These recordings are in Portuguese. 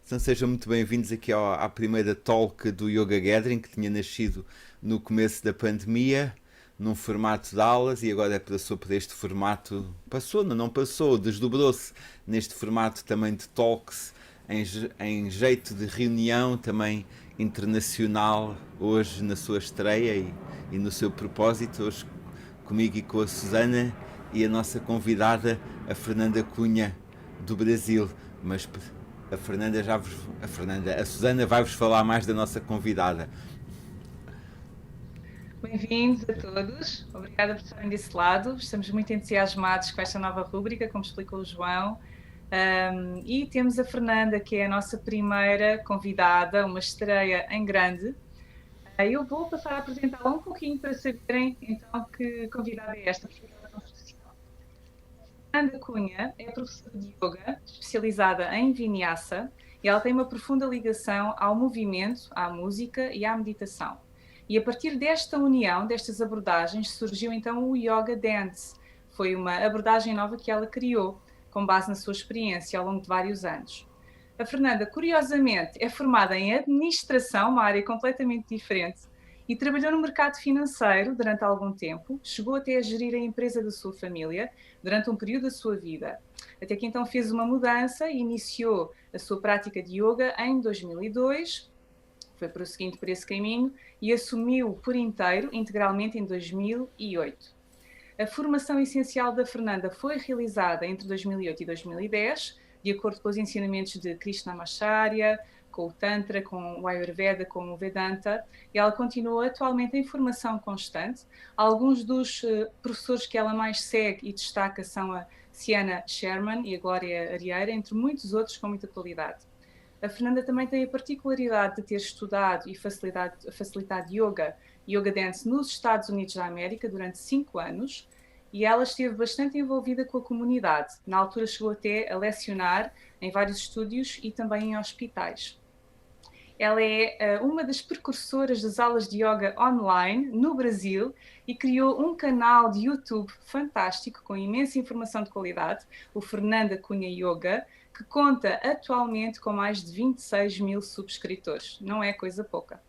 Então sejam muito bem-vindos aqui à primeira talk do Yoga Gathering, que tinha nascido no começo da pandemia, num formato de aulas, e agora passou por este formato, passou, não passou, desdobrou-se neste formato também de talks, em jeito de reunião também internacional, hoje na sua estreia e no seu propósito, hoje comigo e com a Susana e a nossa convidada, a Fernanda Cunha, do Brasil. Mas a Fernanda a Susana vai-vos falar mais da nossa convidada. Bem-vindos a todos, obrigada por estarem desse lado. Estamos muito entusiasmados com esta nova rúbrica, como explicou o João. E temos a Fernanda, que é a nossa primeira convidada, uma estreia em grande. Eu vou passar a apresentá-la um pouquinho para saberem então que convidada é esta, porque ela é tão especial. Fernanda Cunha é professora de yoga, especializada em Vinyasa, e ela tem uma profunda ligação ao movimento, à música e à meditação. E a partir desta união, destas abordagens, surgiu então o Yoga Dance. Foi uma abordagem nova que ela criou, com base na sua experiência ao longo de vários anos. A Fernanda, curiosamente, é formada em administração, uma área completamente diferente, e trabalhou no mercado financeiro durante algum tempo, chegou até a gerir a empresa da sua família durante um período da sua vida. Até que então fez uma mudança e iniciou a sua prática de yoga em 2002, foi prosseguindo por esse caminho e assumiu por inteiro, integralmente, em 2008. A formação essencial da Fernanda foi realizada entre 2008 e 2010, de acordo com os ensinamentos de Krishnamacharya, com o Tantra, com o Ayurveda, com o Vedanta, e ela continua atualmente em formação constante. Alguns dos professores que ela mais segue e destaca são a Sienna Sherman e a Glória Arieira, entre muitos outros com muita qualidade. A Fernanda também tem a particularidade de ter estudado e facilitado yoga dance nos Estados Unidos da América durante 5 anos, e ela esteve bastante envolvida com a comunidade. Na altura chegou até a lecionar em vários estúdios e também em hospitais. Ela é uma das precursoras das aulas de yoga online no Brasil e criou um canal de YouTube fantástico com imensa informação de qualidade, o Fernanda Cunha Yoga, que conta atualmente com mais de 26 mil subscritores. Não é coisa pouca.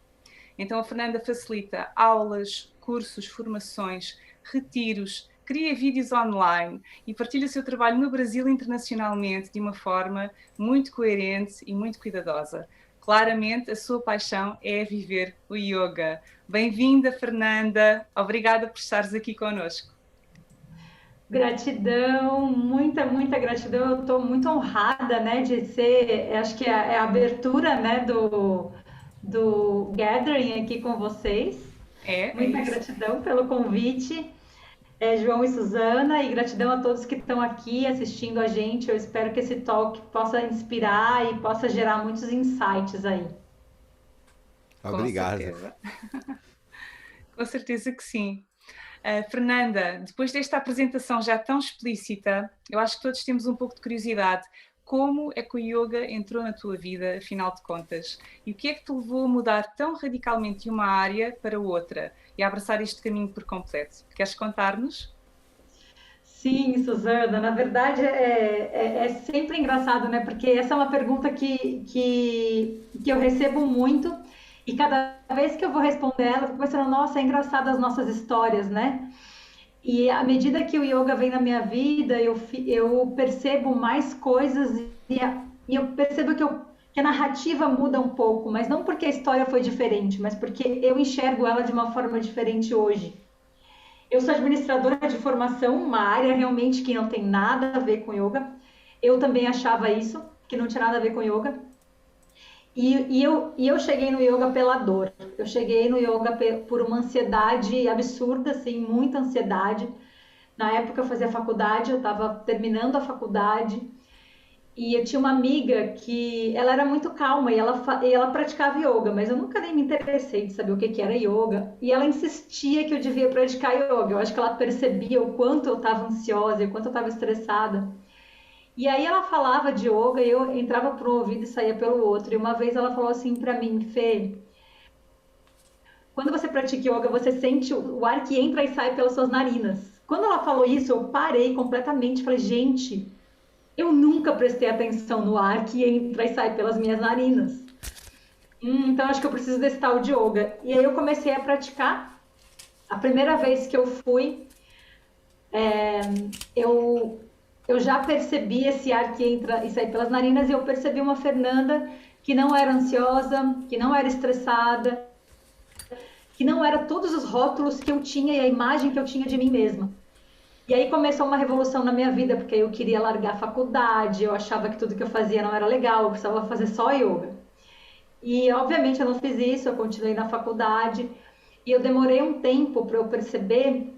Então a Fernanda facilita aulas, cursos, formações, retiros, cria vídeos online e partilha o seu trabalho no Brasil e internacionalmente de uma forma muito coerente e muito cuidadosa. Claramente, a sua paixão é viver o yoga. Bem-vinda, Fernanda. Obrigada por estares aqui conosco. Gratidão, muita gratidão. Eu estou muito honrada, né, de ser, acho que é a abertura, né, do Gathering aqui com vocês. Muita gratidão pelo convite, João e Susana, e gratidão a todos que estão aqui assistindo a gente. Eu espero que esse talk possa inspirar e possa gerar muitos insights aí. Obrigado. Com certeza. Com certeza que sim. Fernanda, depois desta apresentação já tão explícita, eu acho que todos temos um pouco de curiosidade. Como é que o yoga entrou na tua vida, afinal de contas? E o que é que te levou a mudar tão radicalmente de uma área para outra e a abraçar este caminho por completo? Queres contar-nos? Sim, Susana, na verdade é sempre engraçado, né? Porque essa é uma pergunta que eu recebo muito e cada vez que eu vou responder ela, eu fico pensando, nossa, é engraçado as nossas histórias, né? E à medida que o yoga vem na minha vida, eu percebo mais coisas e eu percebo que a narrativa muda um pouco, mas não porque a história foi diferente, mas porque eu enxergo ela de uma forma diferente hoje. Eu sou administradora de formação, uma área realmente que não tem nada a ver com yoga. Eu também achava isso, que não tinha nada a ver com yoga. E eu cheguei no yoga pela dor. Eu cheguei no yoga por uma ansiedade absurda, assim, muita ansiedade. Na época eu fazia faculdade, eu estava terminando a faculdade. E eu tinha uma amiga que ela era muito calma e ela praticava yoga, mas eu nunca nem me interessei de saber o que era yoga. E ela insistia que eu devia praticar yoga. Eu acho que ela percebia o quanto eu estava ansiosa e o quanto eu estava estressada. E aí ela falava de yoga e eu entrava por um ouvido e saía pelo outro. E uma vez ela falou assim para mim, Fê, quando você pratica yoga, você sente o ar que entra e sai pelas suas narinas. Quando ela falou isso, eu parei completamente, falei, gente, Eu nunca prestei atenção no ar que entra e sai pelas minhas narinas. Então acho que eu preciso desse tal de yoga. E aí eu comecei a praticar. A primeira vez que eu fui, eu, eu já percebi esse ar que entra e sai pelas narinas, e eu percebi uma Fernanda que não era ansiosa, que não era estressada, que não era todos os rótulos que eu tinha e a imagem que eu tinha de mim mesma. E aí começou uma revolução na minha vida, porque eu queria largar a faculdade, eu achava que tudo que eu fazia não era legal, eu precisava fazer só yoga. E obviamente eu não fiz isso, eu continuei na faculdade, e eu demorei um tempo para eu perceber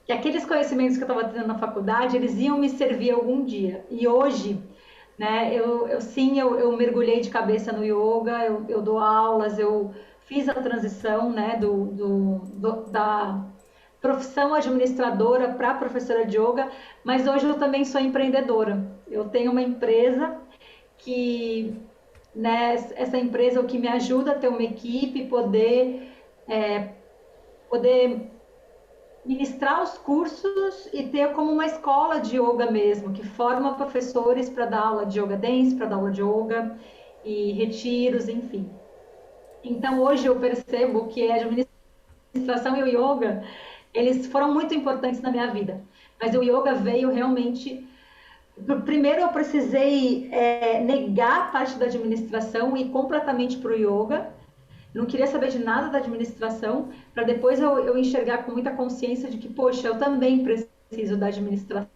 que aqueles conhecimentos que eu estava tendo na faculdade, eles iam me servir algum dia. E hoje, né, eu mergulhei de cabeça no yoga, eu dou aulas, eu fiz a transição, né, da profissão administradora para professora de yoga, mas hoje eu também sou empreendedora. Eu tenho uma empresa que, né, essa empresa é o que me ajuda a ter uma equipe, poder ministrar os cursos e ter como uma escola de yoga mesmo, que forma professores para dar aula de yoga dance, para dar aula de yoga e retiros, enfim. Então hoje eu percebo que a administração e o yoga, eles foram muito importantes na minha vida. Mas o yoga veio realmente... Primeiro eu precisei negar parte da administração e ir completamente para o yoga. Eu não queria saber de nada da administração, para depois eu enxergar com muita consciência de que, poxa, eu também preciso da administração,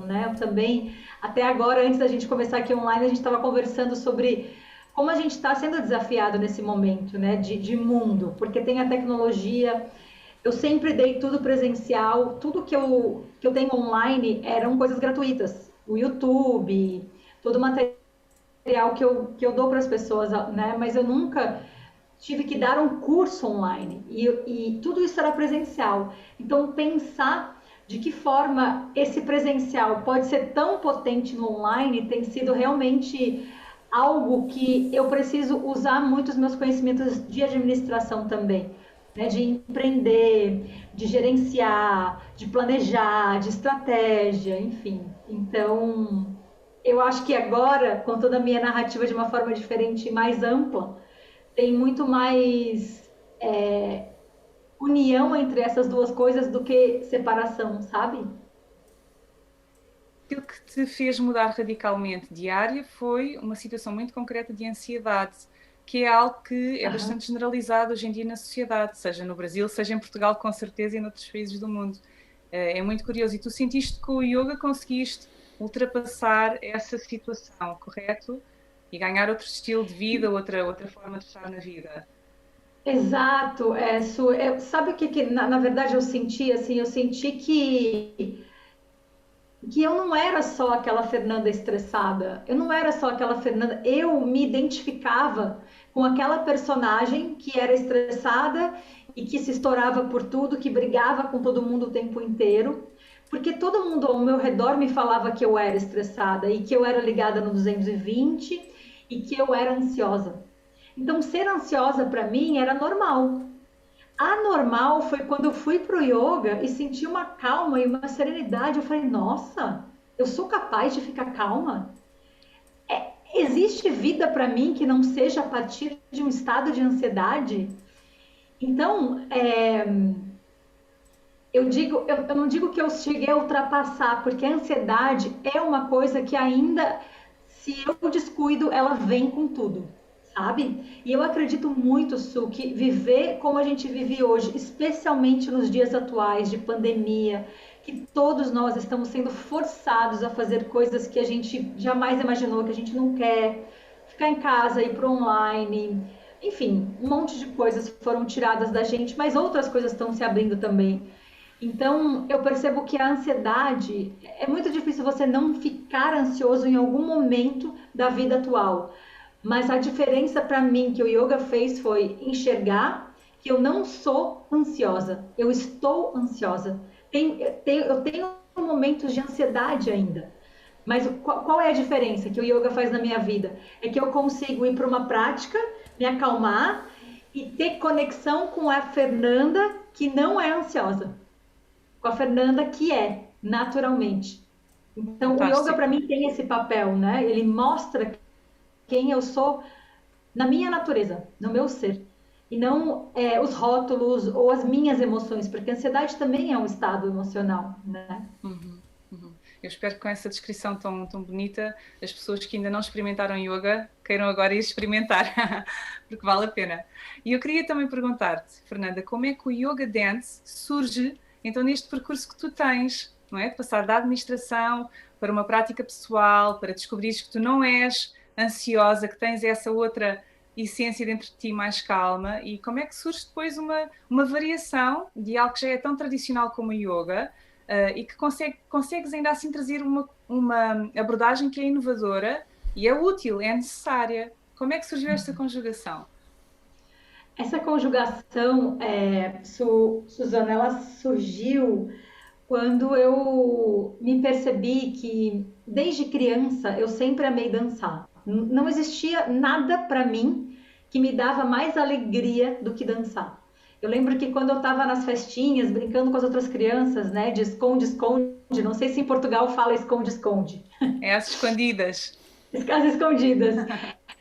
né? Eu também, até agora, antes da gente começar aqui online, a gente estava conversando sobre como a gente está sendo desafiado nesse momento, né, de mundo, porque tem a tecnologia. Eu sempre dei tudo presencial, tudo que eu tenho online eram coisas gratuitas. O YouTube, todo o material que eu dou para as pessoas, né? Mas eu nunca tive que dar um curso online e tudo isso era presencial. Então, pensar de que forma esse presencial pode ser tão potente no online tem sido realmente algo que eu preciso usar muito os meus conhecimentos de administração também, né? De empreender, de gerenciar, de planejar, de estratégia, enfim. Então, eu acho que agora, com toda a minha narrativa de uma forma diferente e mais ampla, tem muito mais união entre essas duas coisas do que separação, sabe? Aquilo que te fez mudar radicalmente de área foi uma situação muito concreta de ansiedade, que é algo que é bastante generalizado hoje em dia na sociedade, seja no Brasil, seja em Portugal, com certeza, e noutros países do mundo. É muito curioso. E tu sentiste que com o yoga conseguiste ultrapassar essa situação, correto? E ganhar outro estilo de vida, outra forma de estar na vida. Exato, sabe o que na verdade eu senti assim, eu senti que eu não era só aquela Fernanda estressada, eu não era só aquela Fernanda, eu me identificava com aquela personagem que era estressada e que se estourava por tudo, que brigava com todo mundo o tempo inteiro, porque todo mundo ao meu redor me falava que eu era estressada e que eu era ligada no 220 e que eu era ansiosa. Então, ser ansiosa para mim era normal. Anormal foi quando eu fui pro yoga e senti uma calma e uma serenidade. Eu falei, nossa, eu sou capaz de ficar calma? Existe vida para mim que não seja a partir de um estado de ansiedade? Então, eu não digo que eu cheguei a ultrapassar, porque a ansiedade é uma coisa que ainda, se eu descuido, ela vem com tudo, sabe? E eu acredito muito, Su, que viver como a gente vive hoje, especialmente nos dias atuais de pandemia, que todos nós estamos sendo forçados a fazer coisas que a gente jamais imaginou, que a gente não quer, ficar em casa, ir para online, enfim, um monte de coisas foram tiradas da gente, mas outras coisas estão se abrindo também. Então, eu percebo que a ansiedade, é muito difícil você não ficar ansioso em algum momento da vida atual. Mas a diferença para mim que o yoga fez foi enxergar que eu não sou ansiosa, eu estou ansiosa. Eu tenho momentos de ansiedade ainda. Mas qual é a diferença que o yoga faz na minha vida? É que eu consigo ir para uma prática, me acalmar e ter conexão com a Fernanda que não é ansiosa. Com a Fernanda que é, naturalmente. Então, o yoga para Fantástico. mim tem esse papel, né? Ele mostra quem eu sou na minha natureza, no meu ser. E não os rótulos ou as minhas emoções, porque a ansiedade também é um estado emocional, né? Uhum, uhum. Eu espero que com essa descrição tão bonita, as pessoas que ainda não experimentaram yoga queiram agora ir experimentar, porque vale a pena. E eu queria também perguntar-te, Fernanda, como é que o Yoga Dance surge então neste percurso que tu tens, não é? De passar da administração para uma prática pessoal, para descobrires que tu não és ansiosa, que tens essa outra essência dentro de ti mais calma, e como é que surge depois uma variação de algo que já é tão tradicional como o yoga, e que consegues ainda assim trazer uma abordagem que é inovadora e é útil, é necessária. Como é que surgiu esta conjugação? Essa conjugação, Suzana, ela surgiu quando eu me percebi que, desde criança, eu sempre amei dançar. Não existia nada para mim que me dava mais alegria do que dançar. Eu lembro que quando eu estava nas festinhas, brincando com as outras crianças, né, de esconde-esconde, não sei se em Portugal fala esconde-esconde, É às escondidas. as escondidas.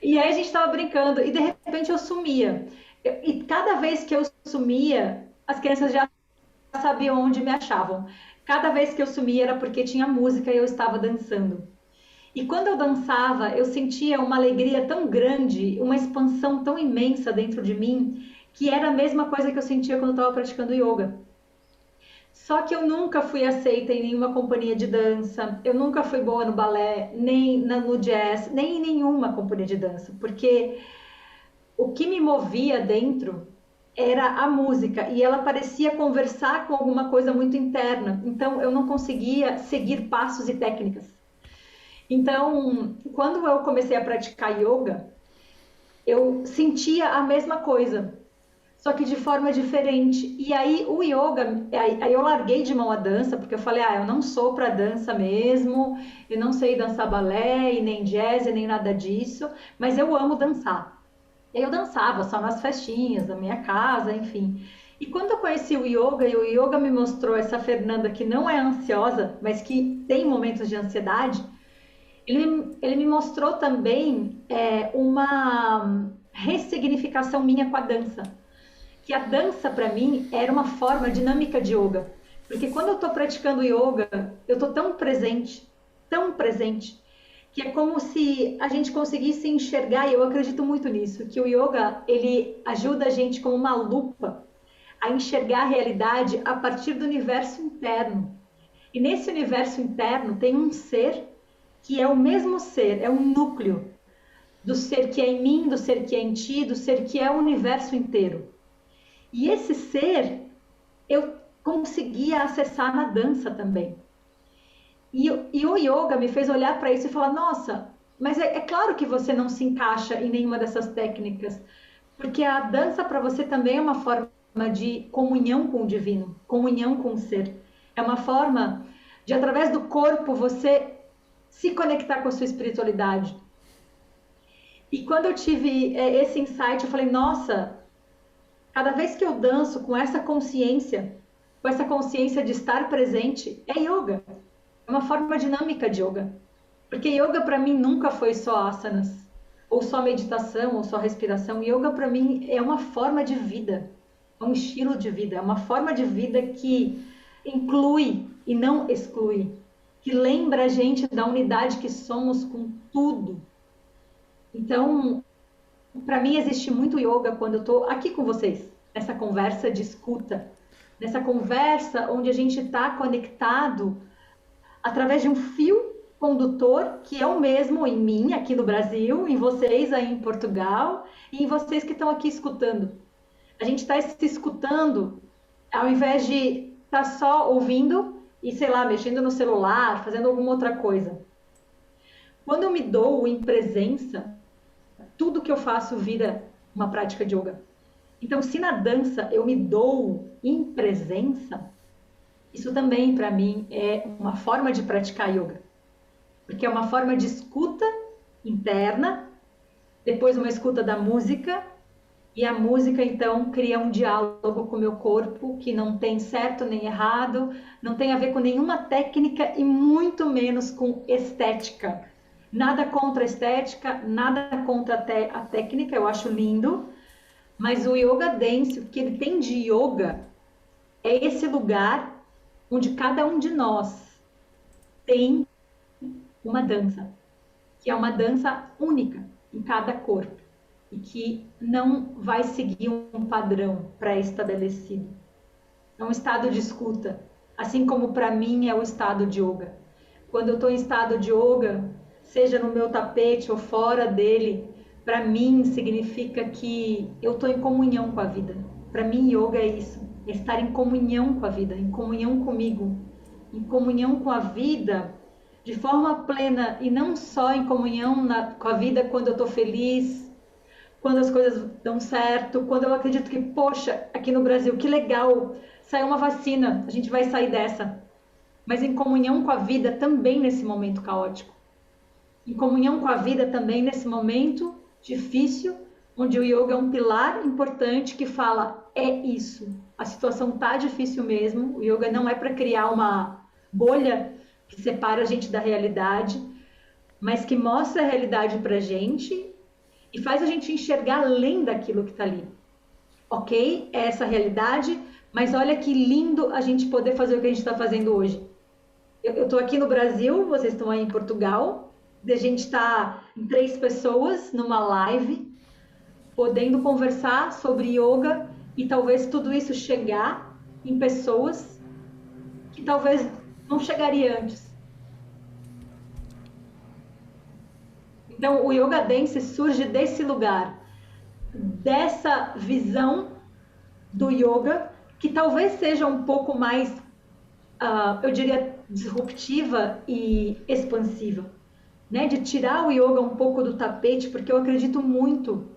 E aí a gente estava brincando e de repente eu sumia. E cada vez que eu sumia, as crianças já sabiam onde me achavam. Cada vez que eu sumia era porque tinha música e eu estava dançando. E quando eu dançava, eu sentia uma alegria tão grande, uma expansão tão imensa dentro de mim, que era a mesma coisa que eu sentia quando eu estava praticando yoga. Só que eu nunca fui aceita em nenhuma companhia de dança, eu nunca fui boa no balé, nem no jazz, nem em nenhuma companhia de dança, porque o que me movia dentro era a música e ela parecia conversar com alguma coisa muito interna, então eu não conseguia seguir passos e técnicas. Então, quando eu comecei a praticar yoga, eu sentia a mesma coisa, só que de forma diferente. E aí o yoga, aí eu larguei de mão a dança, porque eu falei, eu não sou para dança mesmo, eu não sei dançar balé, e nem jazz, e nem nada disso, mas eu amo dançar. E aí eu dançava só nas festinhas da minha casa, enfim. E quando eu conheci o yoga, e o yoga me mostrou essa Fernanda que não é ansiosa, mas que tem momentos de ansiedade, ele me mostrou também uma ressignificação minha com a dança. Que a dança, para mim, era uma forma dinâmica de yoga. Porque quando eu estou praticando yoga, eu estou tão presente, que é como se a gente conseguisse enxergar, e eu acredito muito nisso, que o yoga, ele ajuda a gente como uma lupa a enxergar a realidade a partir do universo interno. E nesse universo interno tem um ser que é o mesmo ser, é um núcleo do ser que é em mim, do ser que é em ti, do ser que é o universo inteiro. E esse ser eu conseguia acessar na dança também. E o yoga me fez olhar para isso e falar: nossa, mas é claro que você não se encaixa em nenhuma dessas técnicas, porque a dança para você também é uma forma de comunhão com o divino, comunhão com o ser. É uma forma de, através do corpo, você se conectar com a sua espiritualidade. E quando eu tive esse insight, eu falei: nossa, cada vez que eu danço com essa consciência de estar presente, é yoga. É uma forma dinâmica de yoga. Porque yoga para mim nunca foi só asanas, ou só meditação, ou só respiração. Yoga para mim é uma forma de vida, é um estilo de vida, é uma forma de vida que inclui e não exclui, que lembra a gente da unidade que somos com tudo. Então, para mim existe muito yoga quando eu estou aqui com vocês, nessa conversa de escuta, nessa conversa onde a gente está conectado através de um fio condutor que é o mesmo em mim aqui no Brasil, em vocês aí em Portugal e em vocês que estão aqui escutando. A gente está se escutando ao invés de estar só ouvindo e, sei lá, mexendo no celular, fazendo alguma outra coisa. Quando eu me dou em presença, tudo que eu faço vira uma prática de yoga. Então, se na dança eu me dou em presença, isso também para mim é uma forma de praticar yoga. Porque é uma forma de escuta interna, depois uma escuta da música E a música, então, cria um diálogo com o meu corpo que não tem certo nem errado, não tem a ver com nenhuma técnica e muito menos com estética. Nada contra a estética, nada contra a técnica, eu acho lindo, mas o yoga dance, o que ele tem de yoga, é esse lugar onde cada um de nós tem uma dança, que é uma dança única em cada corpo e que não vai seguir um padrão pré-estabelecido. É um estado de escuta, assim como para mim é o estado de yoga. Quando eu estou em estado de yoga, seja no meu tapete ou fora dele, para mim significa que eu estou em comunhão com a vida. Para mim, yoga é isso, é estar em comunhão com a vida, em comunhão comigo, em comunhão com a vida de forma plena e não só em comunhão com a vida quando eu estou feliz, quando as coisas dão certo, quando eu acredito que, poxa, aqui no Brasil, que legal, saiu uma vacina, a gente vai sair dessa. Mas em comunhão com a vida também nesse momento caótico. Em comunhão com a vida também nesse momento difícil, onde o yoga é um pilar importante que fala, é isso, a situação tá difícil mesmo, o yoga não é para criar uma bolha que separa a gente da realidade, mas que mostra a realidade pra gente e faz a gente enxergar além daquilo que está ali. Ok, é essa a realidade, mas olha que lindo a gente poder fazer o que a gente está fazendo hoje. Eu estou aqui no Brasil, vocês estão aí em Portugal, a gente está em 3 pessoas numa live, podendo conversar sobre yoga e talvez tudo isso chegar em pessoas que talvez não chegaria antes. Então, o Yoga Dance surge desse lugar, dessa visão do yoga, que talvez seja um pouco mais, eu diria, disruptiva e expansiva, né? De tirar o yoga um pouco do tapete, porque eu acredito muito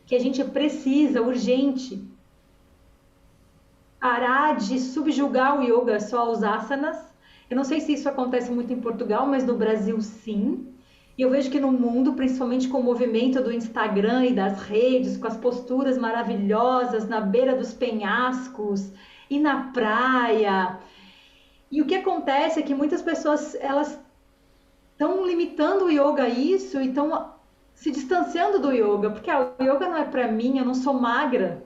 que a gente precisa, urgente, parar de subjugar o yoga só aos asanas. Eu não sei se isso acontece muito em Portugal, mas no Brasil sim. E eu vejo que no mundo, principalmente com o movimento do Instagram e das redes, com as posturas maravilhosas na beira dos penhascos e na praia. E o que acontece é que muitas pessoas, elas estão limitando o yoga a isso e estão se distanciando do yoga, porque o yoga não é para mim, eu não sou magra,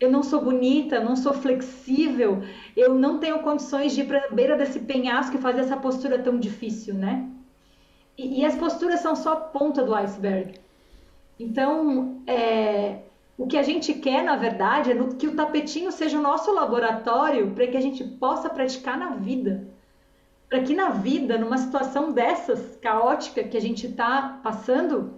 eu não sou bonita, eu não sou flexível, eu não tenho condições de ir para a beira desse penhasco e fazer essa postura tão difícil, né? E as posturas são só a ponta do iceberg. Então, o que a gente quer, na verdade, é que o tapetinho seja o nosso laboratório para que a gente possa praticar na vida. Para que na vida, numa situação dessas, caótica que a gente está passando,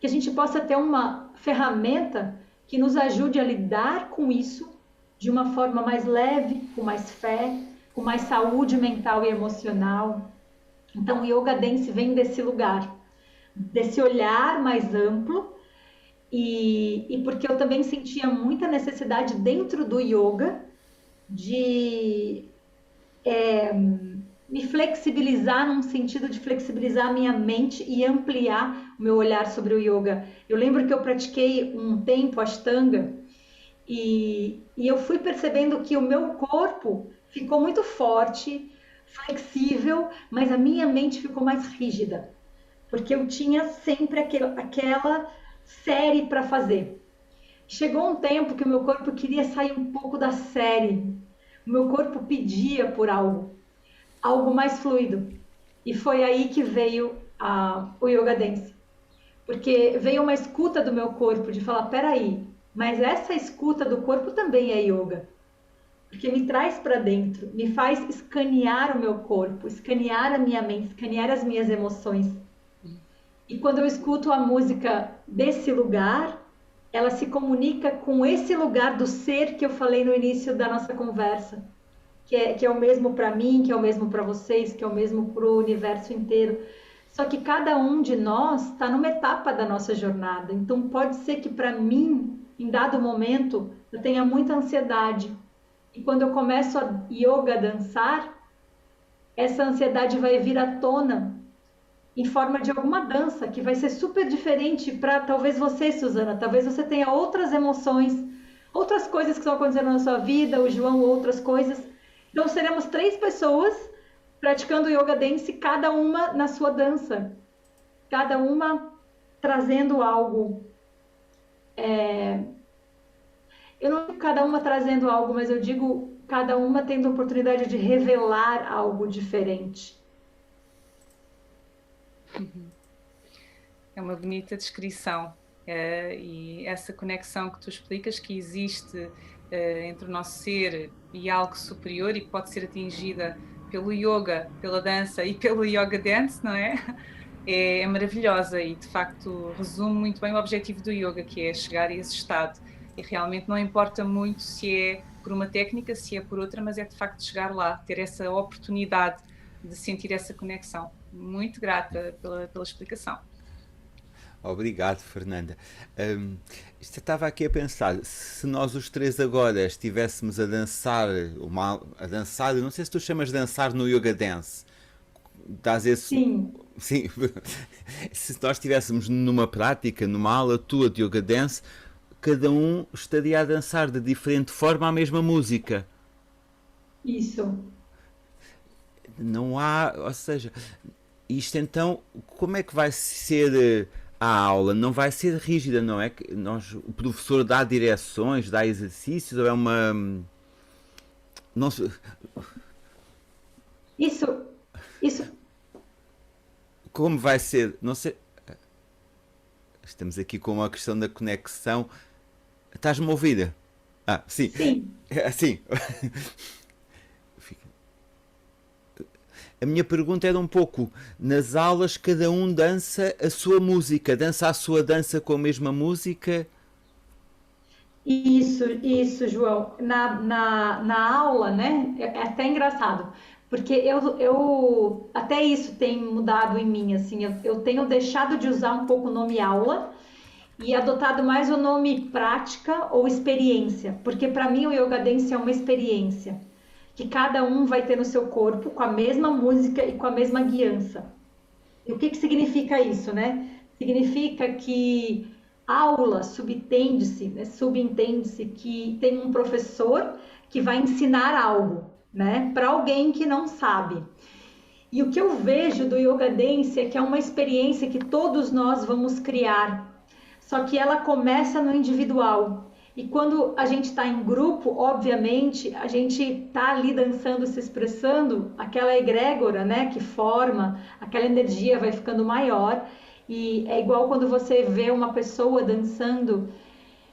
que a gente possa ter uma ferramenta que nos ajude a lidar com isso de uma forma mais leve, com mais fé, com mais saúde mental e emocional. Então, o Yoga Dance vem desse lugar, desse olhar mais amplo, e porque eu também sentia muita necessidade dentro do yoga de me flexibilizar, num sentido de flexibilizar a minha mente e ampliar o meu olhar sobre o yoga. Eu lembro que eu pratiquei um tempo Ashtanga e eu fui percebendo que o meu corpo ficou muito forte, flexível, mas a minha mente ficou mais rígida, porque eu tinha sempre aquela série para fazer. Chegou um tempo que o meu corpo queria sair um pouco da série, o meu corpo pedia por algo mais fluido, e foi aí que veio o Yoga Dance, porque veio uma escuta do meu corpo, de falar, peraí, mas essa escuta do corpo também é yoga, porque me traz para dentro, me faz escanear o meu corpo, escanear a minha mente, escanear as minhas emoções. E quando eu escuto a música desse lugar, ela se comunica com esse lugar do ser que eu falei no início da nossa conversa, que é o mesmo para mim, que é o mesmo para vocês, que é o mesmo para o universo inteiro. Só que cada um de nós está numa etapa da nossa jornada. Então pode ser que para mim, em dado momento, eu tenha muita ansiedade. E quando eu começo a yoga dançar, essa ansiedade vai vir à tona em forma de alguma dança, que vai ser super diferente para talvez você, Suzana, talvez você tenha outras emoções, outras coisas que estão acontecendo na sua vida, o João, outras coisas. Então, seremos 3 pessoas praticando yoga dance, cada uma na sua dança, cada uma trazendo algo. Eu não digo cada uma trazendo algo, mas eu digo cada uma tendo a oportunidade de revelar algo diferente. É uma bonita descrição. E essa conexão que tu explicas que existe entre o nosso ser e algo superior e que pode ser atingida pelo yoga, pela dança e pelo yoga dance, não é? É maravilhosa e de facto resume muito bem o objetivo do yoga, que é chegar a esse estado. E realmente não importa muito se é por uma técnica, se é por outra, mas é de facto chegar lá, ter essa oportunidade de sentir essa conexão. Muito grata pela explicação. Obrigado, Fernanda. Isto eu estava aqui a pensar, se nós os três agora estivéssemos a dançar, eu não sei se tu chamas de dançar no yoga dance, dás esse... Sim, Sim, se nós estivéssemos numa prática, numa aula tua de yoga dance, cada um estaria a dançar de diferente forma a mesma música. isso. Não há, ou seja, isto então, como é que vai ser a aula? Não vai ser rígida, não é? Que o professor dá direções, dá exercícios, ou é uma. Não sei, Isso, isso. como vai ser? Não sei. Estamos aqui com uma questão da conexão. Estás-me a ouvir? Ah, sim. Sim, Assim. A minha pergunta era um pouco, nas aulas cada um dança a sua música, dança a sua dança com a mesma música? isso, João. Na aula, né? É até engraçado, porque até isso tem mudado em mim, assim, eu tenho deixado de usar um pouco o nome aula e adotado mais o nome prática ou experiência, porque para mim o yoga dance é uma experiência que cada um vai ter no seu corpo com a mesma música e com a mesma guiança. E o que que significa isso, né? Significa que aula subentende-se, né? Subentende-se que tem um professor que vai ensinar algo, né? Para alguém que não sabe. E o que eu vejo do yoga dance é que é uma experiência que todos nós vamos criar, só que ela começa no individual. E quando a gente está em grupo, obviamente, a gente está ali dançando, se expressando, aquela egrégora, né, que forma, aquela energia vai ficando maior. E é igual quando você vê uma pessoa dançando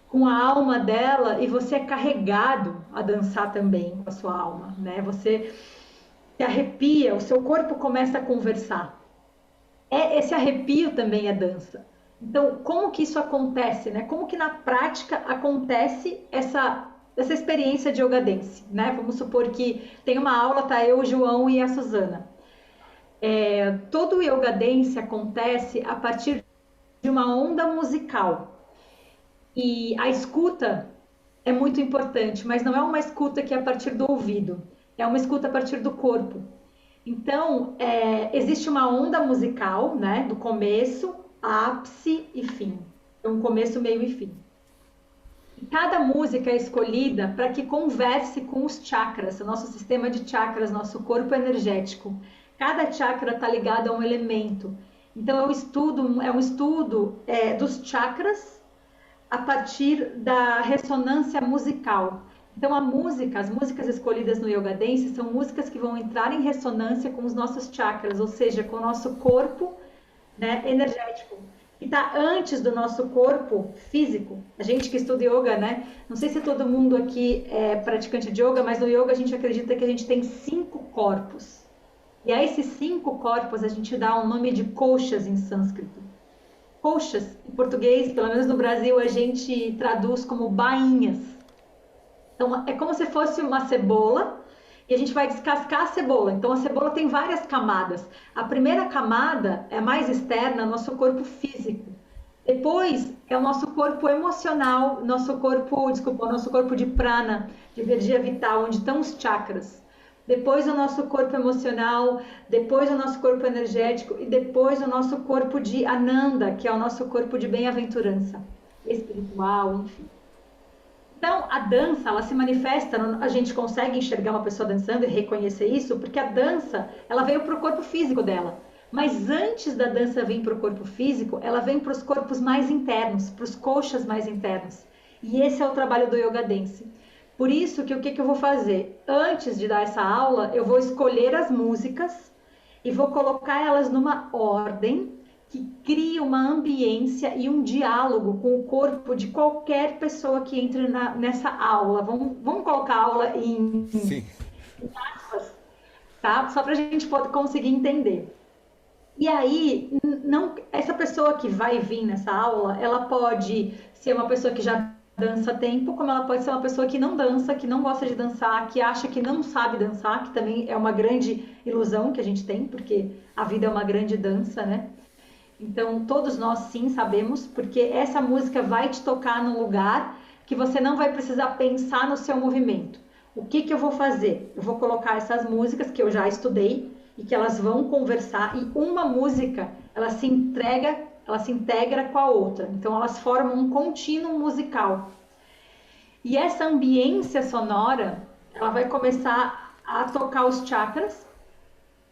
com a alma dela e você é carregado a dançar também com a sua alma, né? Você se arrepia, o seu corpo começa a conversar. Esse arrepio também é dança. Então, como que isso acontece, né? Como que na prática acontece essa experiência de yoga dance, né? Vamos supor que tem uma aula, tá eu, o João e a Suzana. Todo o yoga dance acontece a partir de uma onda musical. E a escuta é muito importante, mas não é uma escuta que é a partir do ouvido, é uma escuta a partir do corpo. Então, existe uma onda musical, né? Do começo, ápice e fim. Então, começo, meio e fim. E cada música é escolhida para que converse com os chakras, o nosso sistema de chakras, nosso corpo energético. Cada chakra está ligado a um elemento. Então, é um estudo dos chakras a partir da ressonância musical. Então, as músicas escolhidas no Yoga Dance são músicas que vão entrar em ressonância com os nossos chakras, ou seja, com o nosso corpo, né, energético, que está antes do nosso corpo físico. A gente que estuda yoga, né? Não sei se todo mundo aqui é praticante de yoga, mas no yoga a gente acredita que a gente tem 5 corpos. E a esses 5 corpos a gente dá um nome de koshas em sânscrito. Koshas, em português, pelo menos no Brasil, a gente traduz como bainhas. Então, é como se fosse uma cebola e a gente vai descascar a cebola. Então, a cebola tem várias camadas. A primeira camada é a mais externa, nosso corpo físico. Depois é o nosso corpo emocional, o nosso corpo de prana, de energia vital, onde estão os chakras. depois o nosso corpo emocional, depois o nosso corpo energético e depois o nosso corpo de Ananda, que é o nosso corpo de bem-aventurança espiritual, enfim. Então, a dança, ela se manifesta, a gente consegue enxergar uma pessoa dançando e reconhecer isso, porque a dança, ela veio para o corpo físico dela. Mas antes da dança vir para o corpo físico, ela vem para os corpos mais internos, para os koshas mais internos. E esse é o trabalho do Yoga Dance. Por isso que o que eu vou fazer? Antes de dar essa aula, eu vou escolher as músicas e vou colocar elas numa ordem que cria uma ambiência e um diálogo com o corpo de qualquer pessoa que entre nessa aula. Vamos colocar a aula em aspas, tá? Só para a gente poder conseguir entender. E aí, essa pessoa que vai vir nessa aula, ela pode ser uma pessoa que já dança há tempo, como ela pode ser uma pessoa que não dança, que não gosta de dançar, que acha que não sabe dançar, que também é uma grande ilusão que a gente tem, porque a vida é uma grande dança, né? Então, todos nós sim sabemos, porque essa música vai te tocar num lugar que você não vai precisar pensar no seu movimento. O que eu vou fazer? Eu vou colocar essas músicas que eu já estudei e que elas vão conversar, e uma música, ela se integra com a outra. Então, elas formam um contínuo musical. E essa ambiência sonora, ela vai começar a tocar os chakras,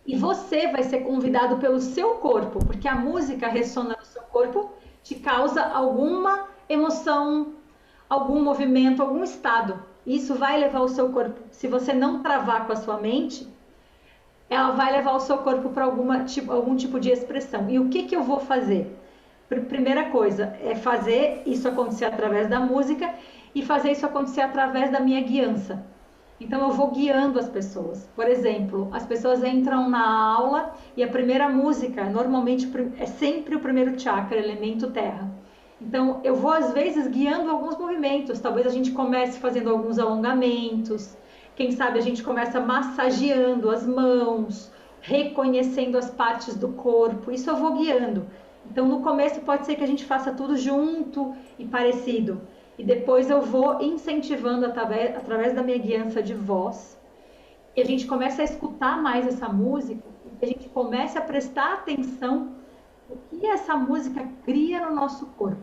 e você vai ser convidado pelo seu corpo, porque a música ressona no seu corpo, te causa alguma emoção, algum movimento, algum estado. Isso vai levar o seu corpo, se você não travar com a sua mente, ela vai levar o seu corpo para algum tipo de expressão. E o que eu vou fazer? Primeira coisa é fazer isso acontecer através da música e fazer isso acontecer através da minha guiança. Então eu vou guiando as pessoas. Por exemplo, as pessoas entram na aula e a primeira música, normalmente é sempre o primeiro chakra, elemento terra. Então eu vou às vezes guiando alguns movimentos. Talvez a gente comece fazendo alguns alongamentos. Quem sabe a gente começa massageando as mãos, reconhecendo as partes do corpo. Isso eu vou guiando. Então no começo pode ser que a gente faça tudo junto e parecido. E depois eu vou incentivando através da minha guiança de voz. E a gente começa a escutar mais essa música. E a gente começa a prestar atenção no que essa música cria no nosso corpo.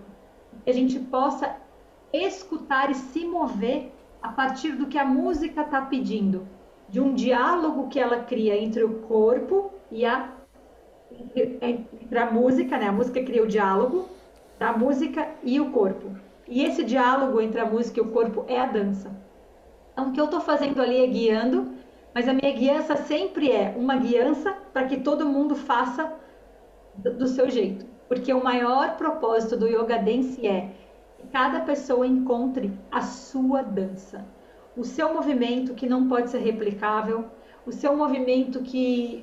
Que a gente possa escutar e se mover a partir do que a música está pedindo. De um diálogo que ela cria entre o corpo e entre a música, né? A música cria o diálogo da música e o corpo. E esse diálogo entre a música e o corpo é a dança. Então, o que eu estou fazendo ali é guiando, mas a minha guiança sempre é uma guiança para que todo mundo faça do seu jeito. Porque o maior propósito do Yoga Dance é que cada pessoa encontre a sua dança. O seu movimento que não pode ser replicável, o seu movimento que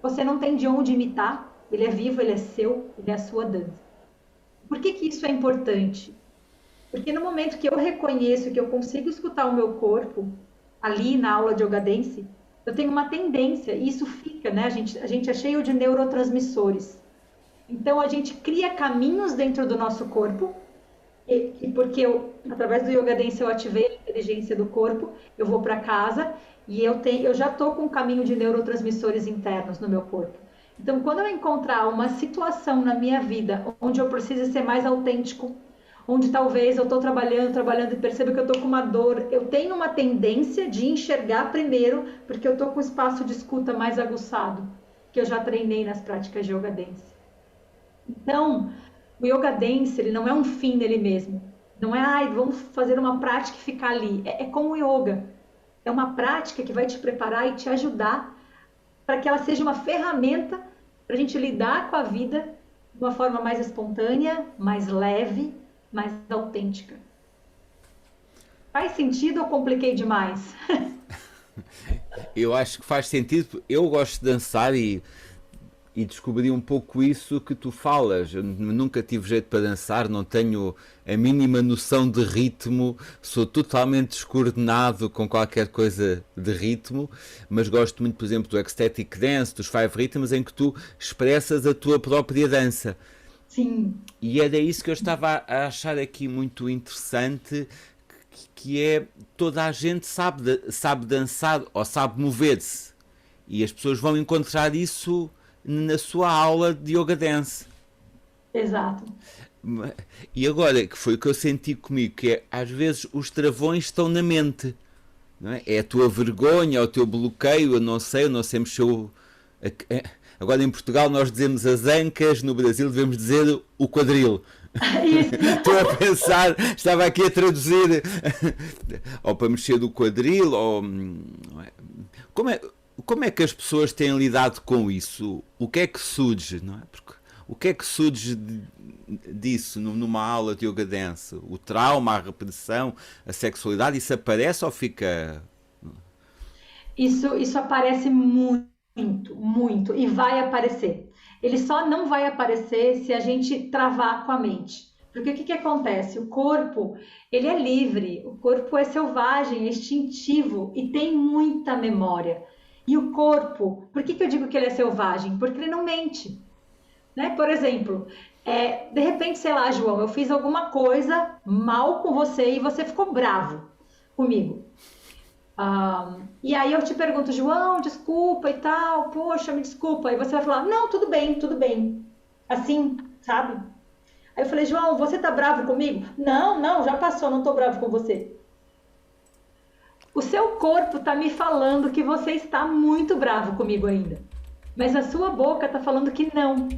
você não tem de onde imitar, ele é vivo, ele é seu, ele é a sua dança. Por que isso é importante? Porque no momento que eu reconheço que eu consigo escutar o meu corpo, ali na aula de Yoga Dance, eu tenho uma tendência, e isso fica, né? A gente é cheio de neurotransmissores. Então, a gente cria caminhos dentro do nosso corpo, e porque através do Yoga Dance eu ativei a inteligência do corpo, eu vou para casa e eu já estou com um caminho de neurotransmissores internos no meu corpo. Então, quando eu encontrar uma situação na minha vida onde eu preciso ser mais autêntico, onde talvez eu estou trabalhando e percebo que eu estou com uma dor, eu tenho uma tendência de enxergar primeiro, porque eu estou com o espaço de escuta mais aguçado, que eu já treinei nas práticas de Yoga Dance. Então, o Yoga Dance, ele não é um fim nele mesmo. Não é, vamos fazer uma prática e ficar ali. É como o yoga. É uma prática que vai te preparar e te ajudar para que ela seja uma ferramenta para a gente lidar com a vida de uma forma mais espontânea, mais leve, mais autêntica. Faz sentido ou compliquei demais? Eu acho que faz sentido. Eu gosto de dançar e descobri um pouco isso que tu falas. Eu nunca tive jeito para dançar, não tenho a mínima noção de ritmo, sou totalmente descoordenado com qualquer coisa de ritmo, mas gosto muito, por exemplo, do ecstatic dance, dos 5 rhythms, em que tu expressas a tua própria dança. Sim. E era isso que eu estava a achar aqui muito interessante, que é toda a gente sabe dançar ou sabe mover-se. E as pessoas vão encontrar isso na sua aula de yoga dance. Exato. E agora, que foi o que eu senti comigo, que é, às vezes os travões estão na mente, não é? É a tua vergonha, é o teu bloqueio, eu não sei mexer agora em Portugal nós dizemos as ancas, no Brasil devemos dizer o quadril. Isso. Estou a pensar, estava aqui a traduzir, ou para mexer do quadril, ou... Como é que as pessoas têm lidado com isso? O que é que surge, não é? Porque o que é que surge disso numa aula de yoga dance? O trauma, a repressão, a sexualidade, isso aparece ou fica... Isso aparece muito, muito, e vai aparecer. Ele só não vai aparecer se a gente travar com a mente. Porque o que acontece? O corpo, ele é livre, o corpo é selvagem, é instintivo e tem muita memória. E o corpo, por que eu digo que ele é selvagem? Porque ele não mente. Né? Por exemplo, de repente, sei lá, João, eu fiz alguma coisa mal com você e você ficou bravo comigo. E aí eu te pergunto, João, desculpa e tal, poxa, me desculpa. E você vai falar, não, tudo bem. Assim, sabe? Aí eu falei, João, você tá bravo comigo? Não, já passou, não tô bravo com você. O seu corpo tá me falando que você está muito bravo comigo ainda. Mas a sua boca tá falando que não.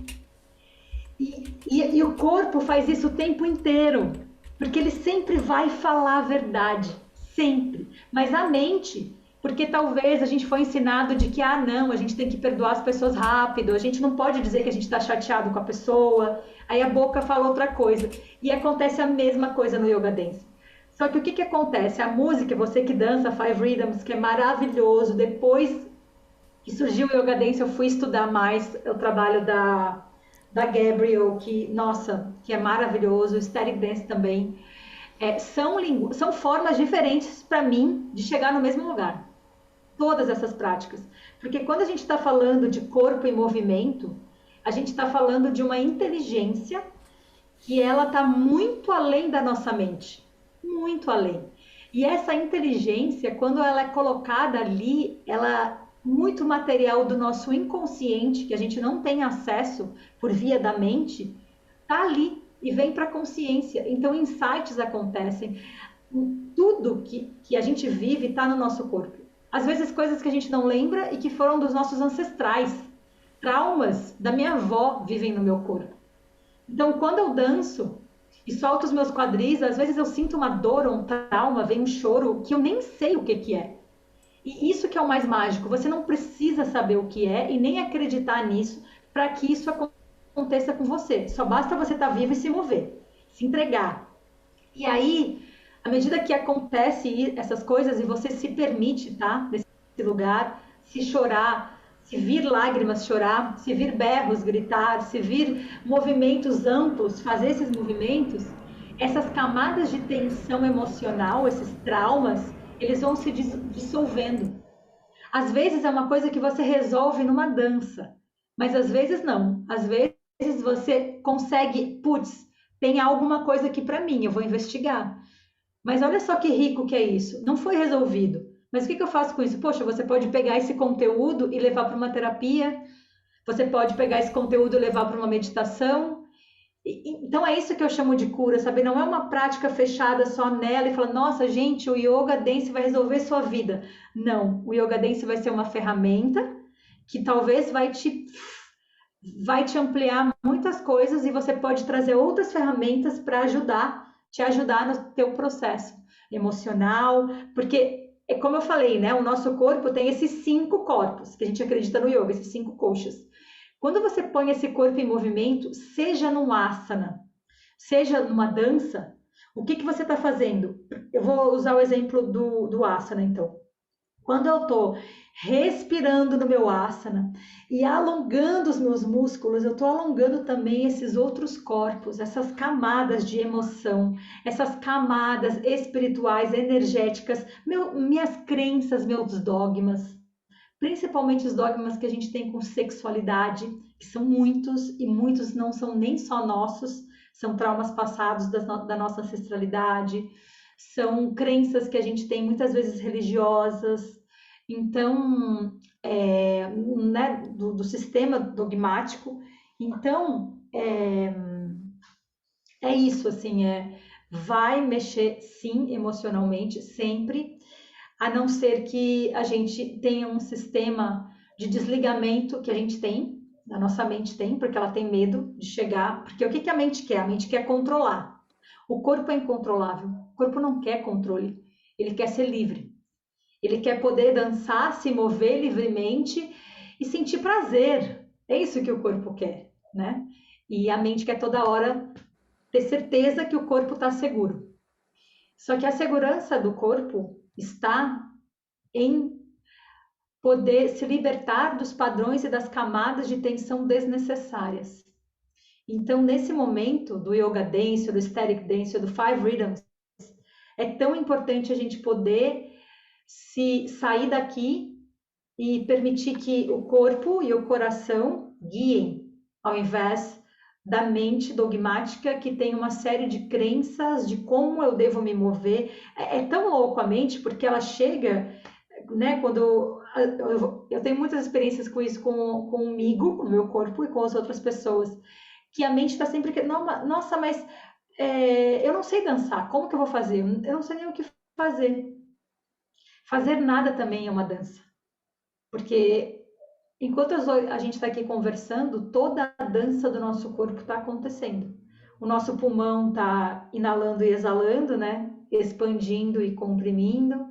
E o corpo faz isso o tempo inteiro. Porque ele sempre vai falar a verdade. Sempre. Mas a mente, porque talvez a gente foi ensinado de que, não, a gente tem que perdoar as pessoas rápido, a gente não pode dizer que a gente está chateado com a pessoa, aí a boca fala outra coisa. E acontece a mesma coisa no Yoga Dance. Só que o que acontece? A música, você que dança Five Rhythms, que é maravilhoso, depois que surgiu o Yoga Dance, eu fui estudar mais o trabalho da Gabriel, que é maravilhoso, o Static Dance também. São formas diferentes para mim de chegar no mesmo lugar. Todas essas práticas. Porque quando a gente está falando de corpo em movimento, a gente está falando de uma inteligência que ela está muito além da nossa mente. Muito além. E essa inteligência, quando ela é colocada ali, ela muito material do nosso inconsciente, que a gente não tem acesso por via da mente, está ali. E vem para a consciência. Então, insights acontecem. Tudo que a gente vive está no nosso corpo. Às vezes, coisas que a gente não lembra e que foram dos nossos ancestrais. Traumas da minha avó vivem no meu corpo. Então, quando eu danço e solto os meus quadris, às vezes eu sinto uma dor ou um trauma, vem um choro que eu nem sei o que é. E isso que é o mais mágico. Você não precisa saber o que é e nem acreditar nisso para que isso aconteça com você. Só basta você estar vivo e se mover, se entregar. E aí, à medida que acontece essas coisas e você se permite, tá? Nesse lugar, se chorar, se vir lágrimas chorar, se vir berros gritar, se vir movimentos amplos, fazer esses movimentos, essas camadas de tensão emocional, esses traumas, eles vão se dissolvendo. Às vezes é uma coisa que você resolve numa dança, mas às vezes não. Às vezes você consegue, tem alguma coisa aqui para mim, eu vou investigar. Mas olha só que rico que é isso. Não foi resolvido. Mas o que eu faço com isso? Poxa, você pode pegar esse conteúdo e levar para uma terapia. Você pode pegar esse conteúdo e levar para uma meditação. Então é isso que eu chamo de cura, sabe? Não é uma prática fechada só nela e falar, nossa, gente, o Yoga Dance vai resolver sua vida. Não, o Yoga Dance vai ser uma ferramenta que talvez vai te ampliar muitas coisas e você pode trazer outras ferramentas para te ajudar no teu processo emocional, porque é como eu falei, né? O nosso corpo tem esses 5 corpos, que a gente acredita no yoga, esses 5 koshas. Quando você põe esse corpo em movimento, seja num asana, seja numa dança, o que você está fazendo? Eu vou usar o exemplo do asana, então. Quando eu estou respirando no meu asana e alongando os meus músculos, eu estou alongando também esses outros corpos, essas camadas de emoção, essas camadas espirituais, energéticas, minhas crenças, meus dogmas, principalmente os dogmas que a gente tem com sexualidade, que são muitos e muitos não são nem só nossos, são traumas passados da nossa ancestralidade, são crenças que a gente tem muitas vezes religiosas. Então, né, do sistema dogmático. Então, é isso, assim, vai mexer, sim, emocionalmente, sempre, a não ser que a gente tenha um sistema de desligamento que a gente tem, a nossa mente tem, porque ela tem medo de chegar, porque o que a mente quer? A mente quer controlar. O corpo é incontrolável, o corpo não quer controle, ele quer ser livre. Ele quer poder dançar, se mover livremente e sentir prazer. É isso que o corpo quer, né? E a mente quer toda hora ter certeza que o corpo está seguro. Só que a segurança do corpo está em poder se libertar dos padrões e das camadas de tensão desnecessárias. Então, nesse momento do Yoga Dance, do Static Dance, do Five Rhythms, é tão importante a gente poder se sair daqui e permitir que o corpo e o coração guiem, ao invés da mente dogmática que tem uma série de crenças de como eu devo me mover. É tão louco a mente, porque ela chega, né, quando eu tenho muitas experiências com isso comigo, com o meu corpo e com as outras pessoas, que a mente está sempre nossa, mas eu não sei dançar, como que eu vou fazer? Eu não sei nem o que fazer. Fazer nada também é uma dança, porque enquanto a gente está aqui conversando, toda a dança do nosso corpo está acontecendo. O nosso pulmão está inalando e exalando, né? Expandindo e comprimindo.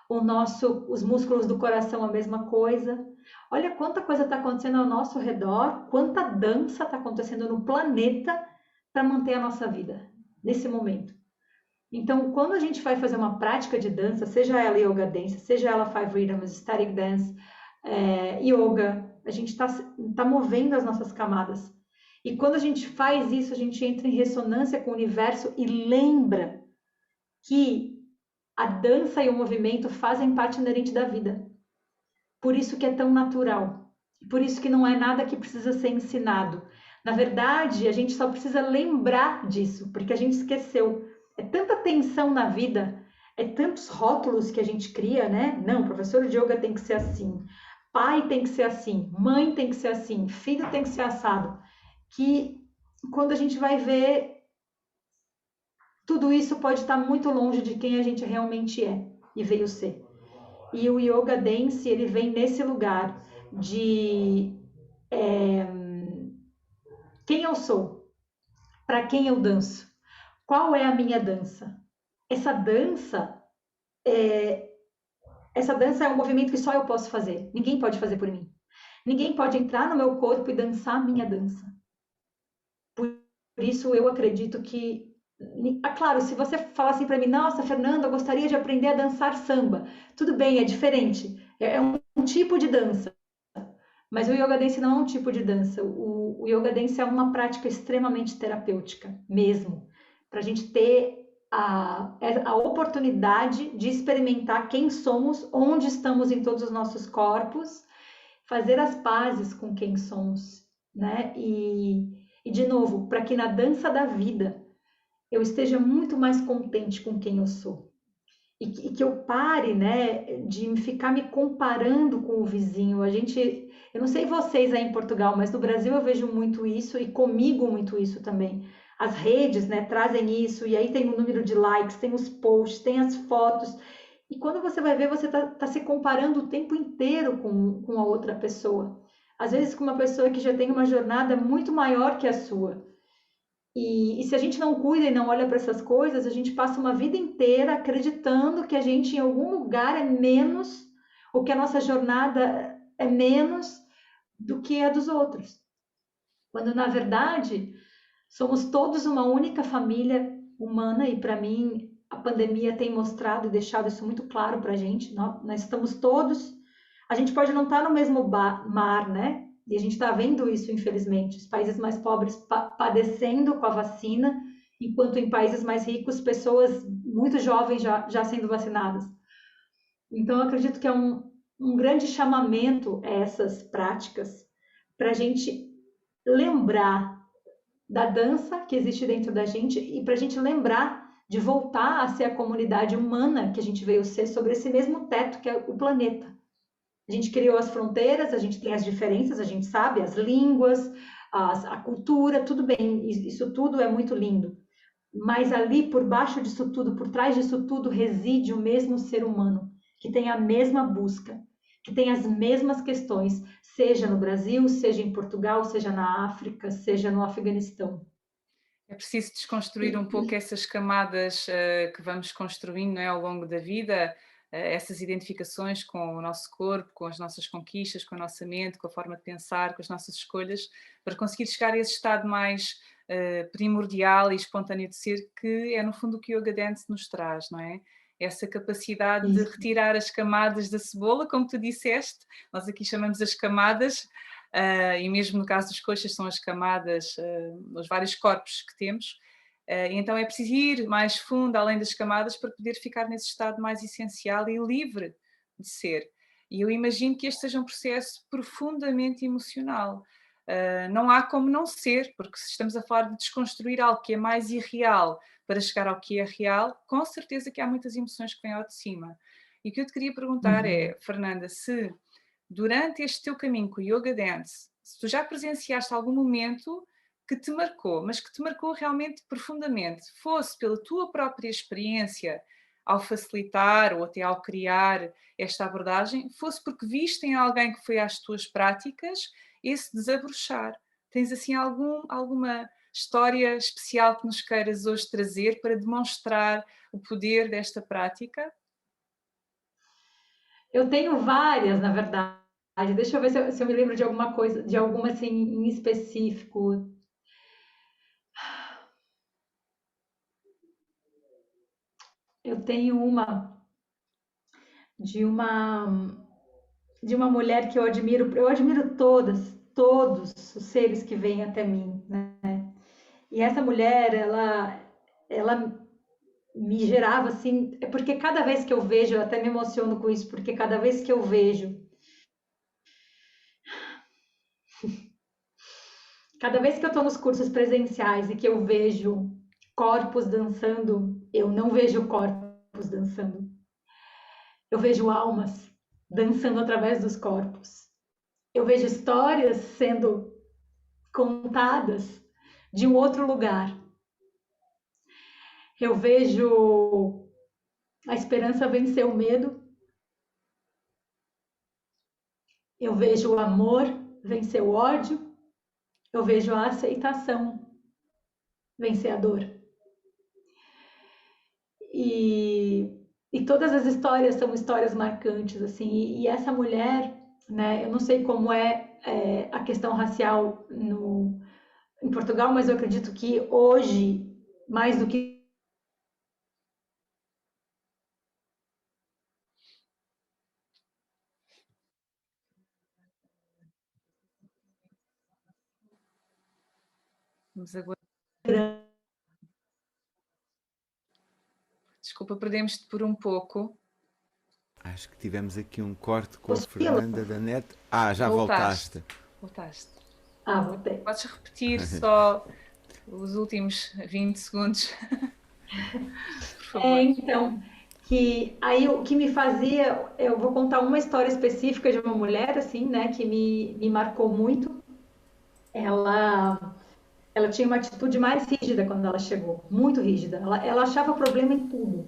Os músculos do coração a mesma coisa. Olha quanta coisa está acontecendo ao nosso redor, quanta dança está acontecendo no planeta para manter a nossa vida nesse momento. Então, quando a gente vai fazer uma prática de dança, seja ela yoga dance, seja ela five rhythms, static dance, yoga, a gente tá movendo as nossas camadas. E quando a gente faz isso, a gente entra em ressonância com o universo e lembra que a dança e o movimento fazem parte inerente da vida. Por isso que é tão natural. Por isso que não é nada que precisa ser ensinado. Na verdade, a gente só precisa lembrar disso, porque a gente esqueceu. É tanta tensão na vida, é tantos rótulos que a gente cria, né? Não, professor de yoga tem que ser assim, pai tem que ser assim, mãe tem que ser assim, filho tem que ser assado, que quando a gente vai ver, tudo isso pode estar muito longe de quem a gente realmente é e veio ser. E o Yoga Dance, ele vem nesse lugar de quem eu sou, para quem eu danço, qual é a minha dança. Essa dança é um movimento que só eu posso fazer. Ninguém pode fazer por mim. Ninguém pode entrar no meu corpo e dançar a minha dança. Por isso eu acredito que, claro, se você falar assim para mim, nossa, Fernanda, eu gostaria de aprender a dançar samba. Tudo bem, é diferente. É um tipo de dança. Mas o Yoga Dance não é um tipo de dança. O Yoga Dance é uma prática extremamente terapêutica, mesmo. Para a gente ter a oportunidade de experimentar quem somos, onde estamos em todos os nossos corpos, fazer as pazes com quem somos, né? E de novo, para que na dança da vida eu esteja muito mais contente com quem eu sou. E que eu pare, né, de ficar me comparando com o vizinho. Eu não sei vocês aí em Portugal, mas no Brasil eu vejo muito isso e comigo muito isso também. As redes, né, trazem isso e aí tem o número de likes, tem os posts, tem as fotos. E quando você vai ver, você tá se comparando o tempo inteiro com a outra pessoa. Às vezes com uma pessoa que já tem uma jornada muito maior que a sua. E se a gente não cuida e não olha para essas coisas, a gente passa uma vida inteira acreditando que a gente em algum lugar é menos, ou que a nossa jornada é menos do que a dos outros. Quando, na verdade, somos todos uma única família humana e, para mim, a pandemia tem mostrado e deixado isso muito claro para a gente. Nós estamos todos... A gente pode não estar no mesmo mar, né? E a gente está vendo isso, infelizmente. Os países mais pobres padecendo com a vacina, enquanto em países mais ricos, pessoas muito jovens já sendo vacinadas. Então, eu acredito que é um grande chamamento a essas práticas para a gente lembrar da dança que existe dentro da gente e para a gente lembrar de voltar a ser a comunidade humana que a gente veio ser sobre esse mesmo teto que é o planeta. A gente criou as fronteiras, a gente tem as diferenças, a gente sabe, as línguas, a cultura, tudo bem, isso tudo é muito lindo. Mas ali, por baixo disso tudo, por trás disso tudo, reside o mesmo ser humano, que tem a mesma busca, que tem as mesmas questões, seja no Brasil, seja em Portugal, seja na África, seja no Afeganistão. É preciso desconstruir um pouco essas camadas que vamos construindo, não é, ao longo da vida, essas identificações com o nosso corpo, com as nossas conquistas, com a nossa mente, com a forma de pensar, com as nossas escolhas, para conseguir chegar a esse estado mais primordial e espontâneo de ser, que é no fundo o que o Yoga Dance nos traz, não é? Essa capacidade de Isso. retirar as camadas da cebola, como tu disseste, nós aqui chamamos as camadas, e mesmo no caso dos coxas são as camadas, os vários corpos que temos, então é preciso ir mais fundo além das camadas para poder ficar nesse estado mais essencial e livre de ser. E eu imagino que este seja um processo profundamente emocional. Não há como não ser, porque se estamos a falar de desconstruir algo que é mais irreal para chegar ao que é real, com certeza que há muitas emoções que vêm ao de cima. E o que eu te queria perguntar Uhum. é, Fernanda, se durante este teu caminho com o Yoga Dance, se tu já presenciaste algum momento que te marcou, mas que te marcou realmente profundamente, fosse pela tua própria experiência ao facilitar ou até ao criar esta abordagem, fosse porque viste em alguém que foi às tuas práticas esse desabrochar. Tens assim alguma história especial que nos queiras hoje trazer para demonstrar o poder desta prática? Eu tenho várias, na verdade. Deixa eu ver se eu me lembro de alguma coisa, de alguma assim em específico. Eu tenho uma de uma de uma mulher que eu admiro todos os seres que vêm até mim, né? E essa mulher, ela me gerava assim, é porque cada vez que eu vejo, eu até me emociono com isso, porque cada vez que eu vejo, cada vez que eu estou nos cursos presenciais e que eu vejo corpos dançando, eu não vejo corpos dançando. Eu vejo almas dançando através dos corpos. Eu vejo histórias sendo contadas de um outro lugar. Eu vejo a esperança vencer o medo. Eu vejo o amor vencer o ódio. Eu vejo a aceitação vencer a dor. E, e todas as histórias são histórias marcantes, assim. E essa mulher, né? Eu não sei como é a questão racial em Portugal, mas eu acredito que hoje, mais do que Vamos agora. Desculpa, perdemos-te por um pouco. Acho que tivemos aqui um corte com a oscila. Fernanda da NET. Ah, já Voltaste. voltaste. Voltaste. Voltei. Podes repetir só os últimos 20 segundos, por favor. Então, que aí o que me fazia, eu vou contar uma história específica de uma mulher, assim, né, que me marcou muito. Ela, ela tinha uma atitude mais rígida quando ela chegou, muito rígida. Ela achava problema em tudo.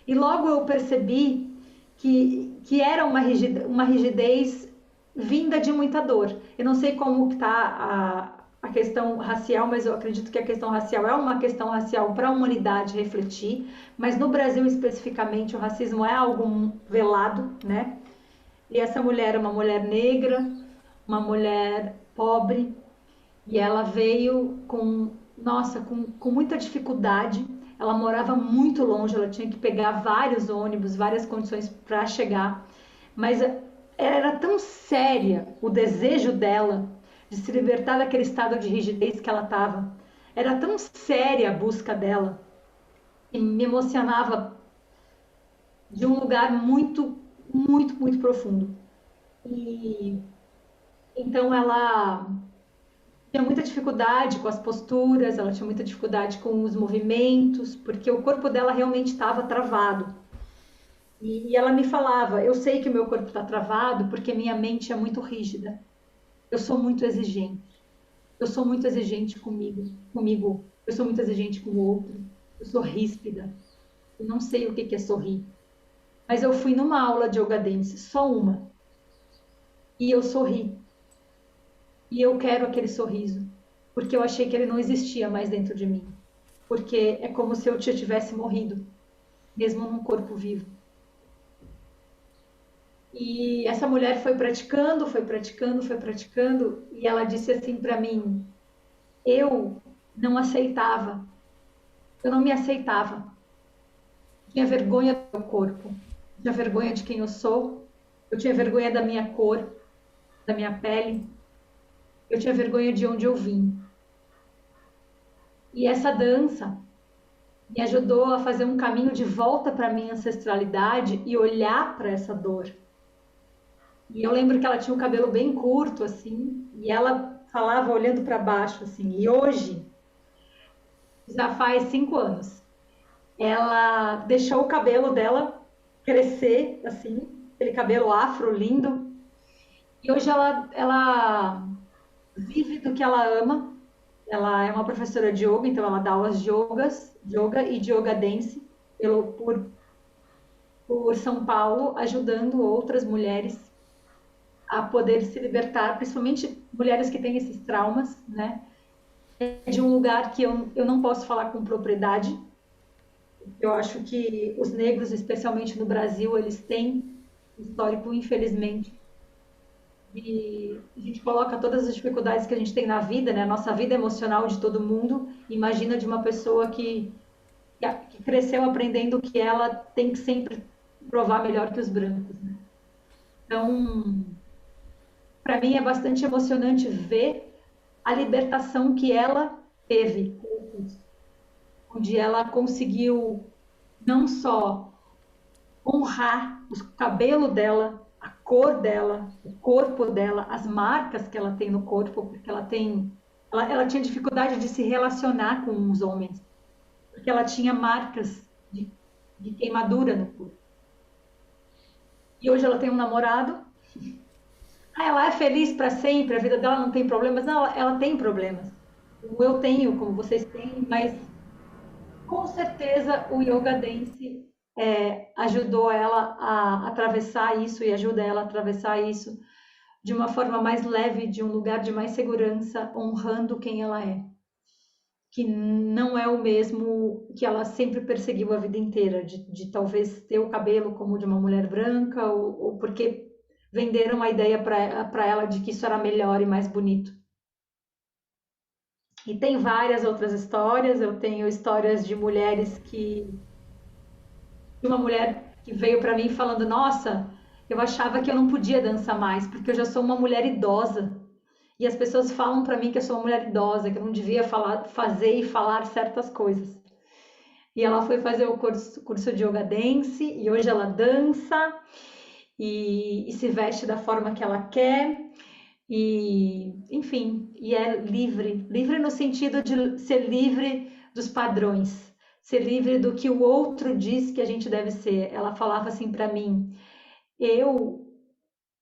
E logo eu percebi que era uma rigidez vinda de muita dor. Eu não sei como está a questão racial, mas eu acredito que a questão racial é uma questão racial para a humanidade refletir, mas no Brasil especificamente o racismo é algo velado, né? E essa mulher é uma mulher negra, uma mulher pobre, e ela veio com muita dificuldade. Ela morava muito longe, ela tinha que pegar vários ônibus, várias condições para chegar. Mas era tão séria o desejo dela de se libertar daquele estado de rigidez que ela estava. Era tão séria a busca dela e me emocionava de um lugar muito, muito, muito profundo. E então ela tinha muita dificuldade com as posturas, ela tinha muita dificuldade com os movimentos, porque o corpo dela realmente estava travado. E ela me falava: eu sei que o meu corpo está travado porque minha mente é muito rígida. Eu sou muito exigente. Eu sou muito exigente comigo. Eu sou muito exigente com o outro. Eu sou ríspida. Eu não sei o que é sorrir. Mas eu fui numa aula de yoga dance, só uma, e eu sorri. E eu quero aquele sorriso, porque eu achei que ele não existia mais dentro de mim. Porque é como se eu tivesse morrido, mesmo num corpo vivo. E essa mulher foi praticando, foi praticando, foi praticando, e ela disse assim para mim: eu não aceitava, eu não me aceitava. Tinha vergonha do meu corpo, tinha vergonha de quem eu sou, eu tinha vergonha da minha cor, da minha pele, eu tinha vergonha de onde eu vim. E essa dança me ajudou a fazer um caminho de volta para minha ancestralidade e olhar para essa dor. E eu lembro que ela tinha o cabelo bem curto, assim, e ela falava olhando para baixo, assim. E hoje, já faz 5 anos, ela deixou o cabelo dela crescer, assim, aquele cabelo afro lindo. E hoje ela vive do que ela ama. Ela é uma professora de yoga, então ela dá aulas de yoga e de yoga dance por São Paulo, ajudando outras mulheres a poder se libertar, principalmente mulheres que têm esses traumas, né? De um lugar que eu não posso falar com propriedade. Eu acho que os negros, especialmente no Brasil, eles têm histórico, infelizmente, e a gente coloca todas as dificuldades que a gente tem na vida, né? A nossa vida emocional de todo mundo. Imagina de uma pessoa que cresceu aprendendo que ela tem que sempre provar melhor que os brancos, né? Então, para mim é bastante emocionante ver a libertação que ela teve, onde ela conseguiu não só honrar o cabelo dela, a cor dela, o corpo dela, as marcas que ela tem no corpo, porque ela tinha dificuldade de se relacionar com os homens, porque ela tinha marcas de queimadura no corpo. E hoje ela tem um namorado. Ela é feliz para sempre, a vida dela não tem problemas. Não, ela tem problemas. Eu tenho, como vocês têm, mas com certeza o yoga dance ajudou ela a atravessar isso e ajuda ela a atravessar isso de uma forma mais leve, de um lugar de mais segurança, honrando quem ela é. Que não é o mesmo que ela sempre perseguiu a vida inteira, de talvez ter o cabelo como de uma mulher branca, ou porque venderam a ideia para ela de que isso era melhor e mais bonito. E tem várias outras histórias. Eu tenho histórias de mulheres de uma mulher que veio para mim falando: nossa, eu achava que eu não podia dançar mais, porque eu já sou uma mulher idosa. E as pessoas falam para mim que eu sou uma mulher idosa, que eu não devia fazer e falar certas coisas. E ela foi fazer o curso de yoga dance, e hoje ela dança e se veste da forma que ela quer. E, enfim, e é livre. Livre no sentido de ser livre dos padrões, ser livre do que o outro diz que a gente deve ser. Ela falava assim para mim: eu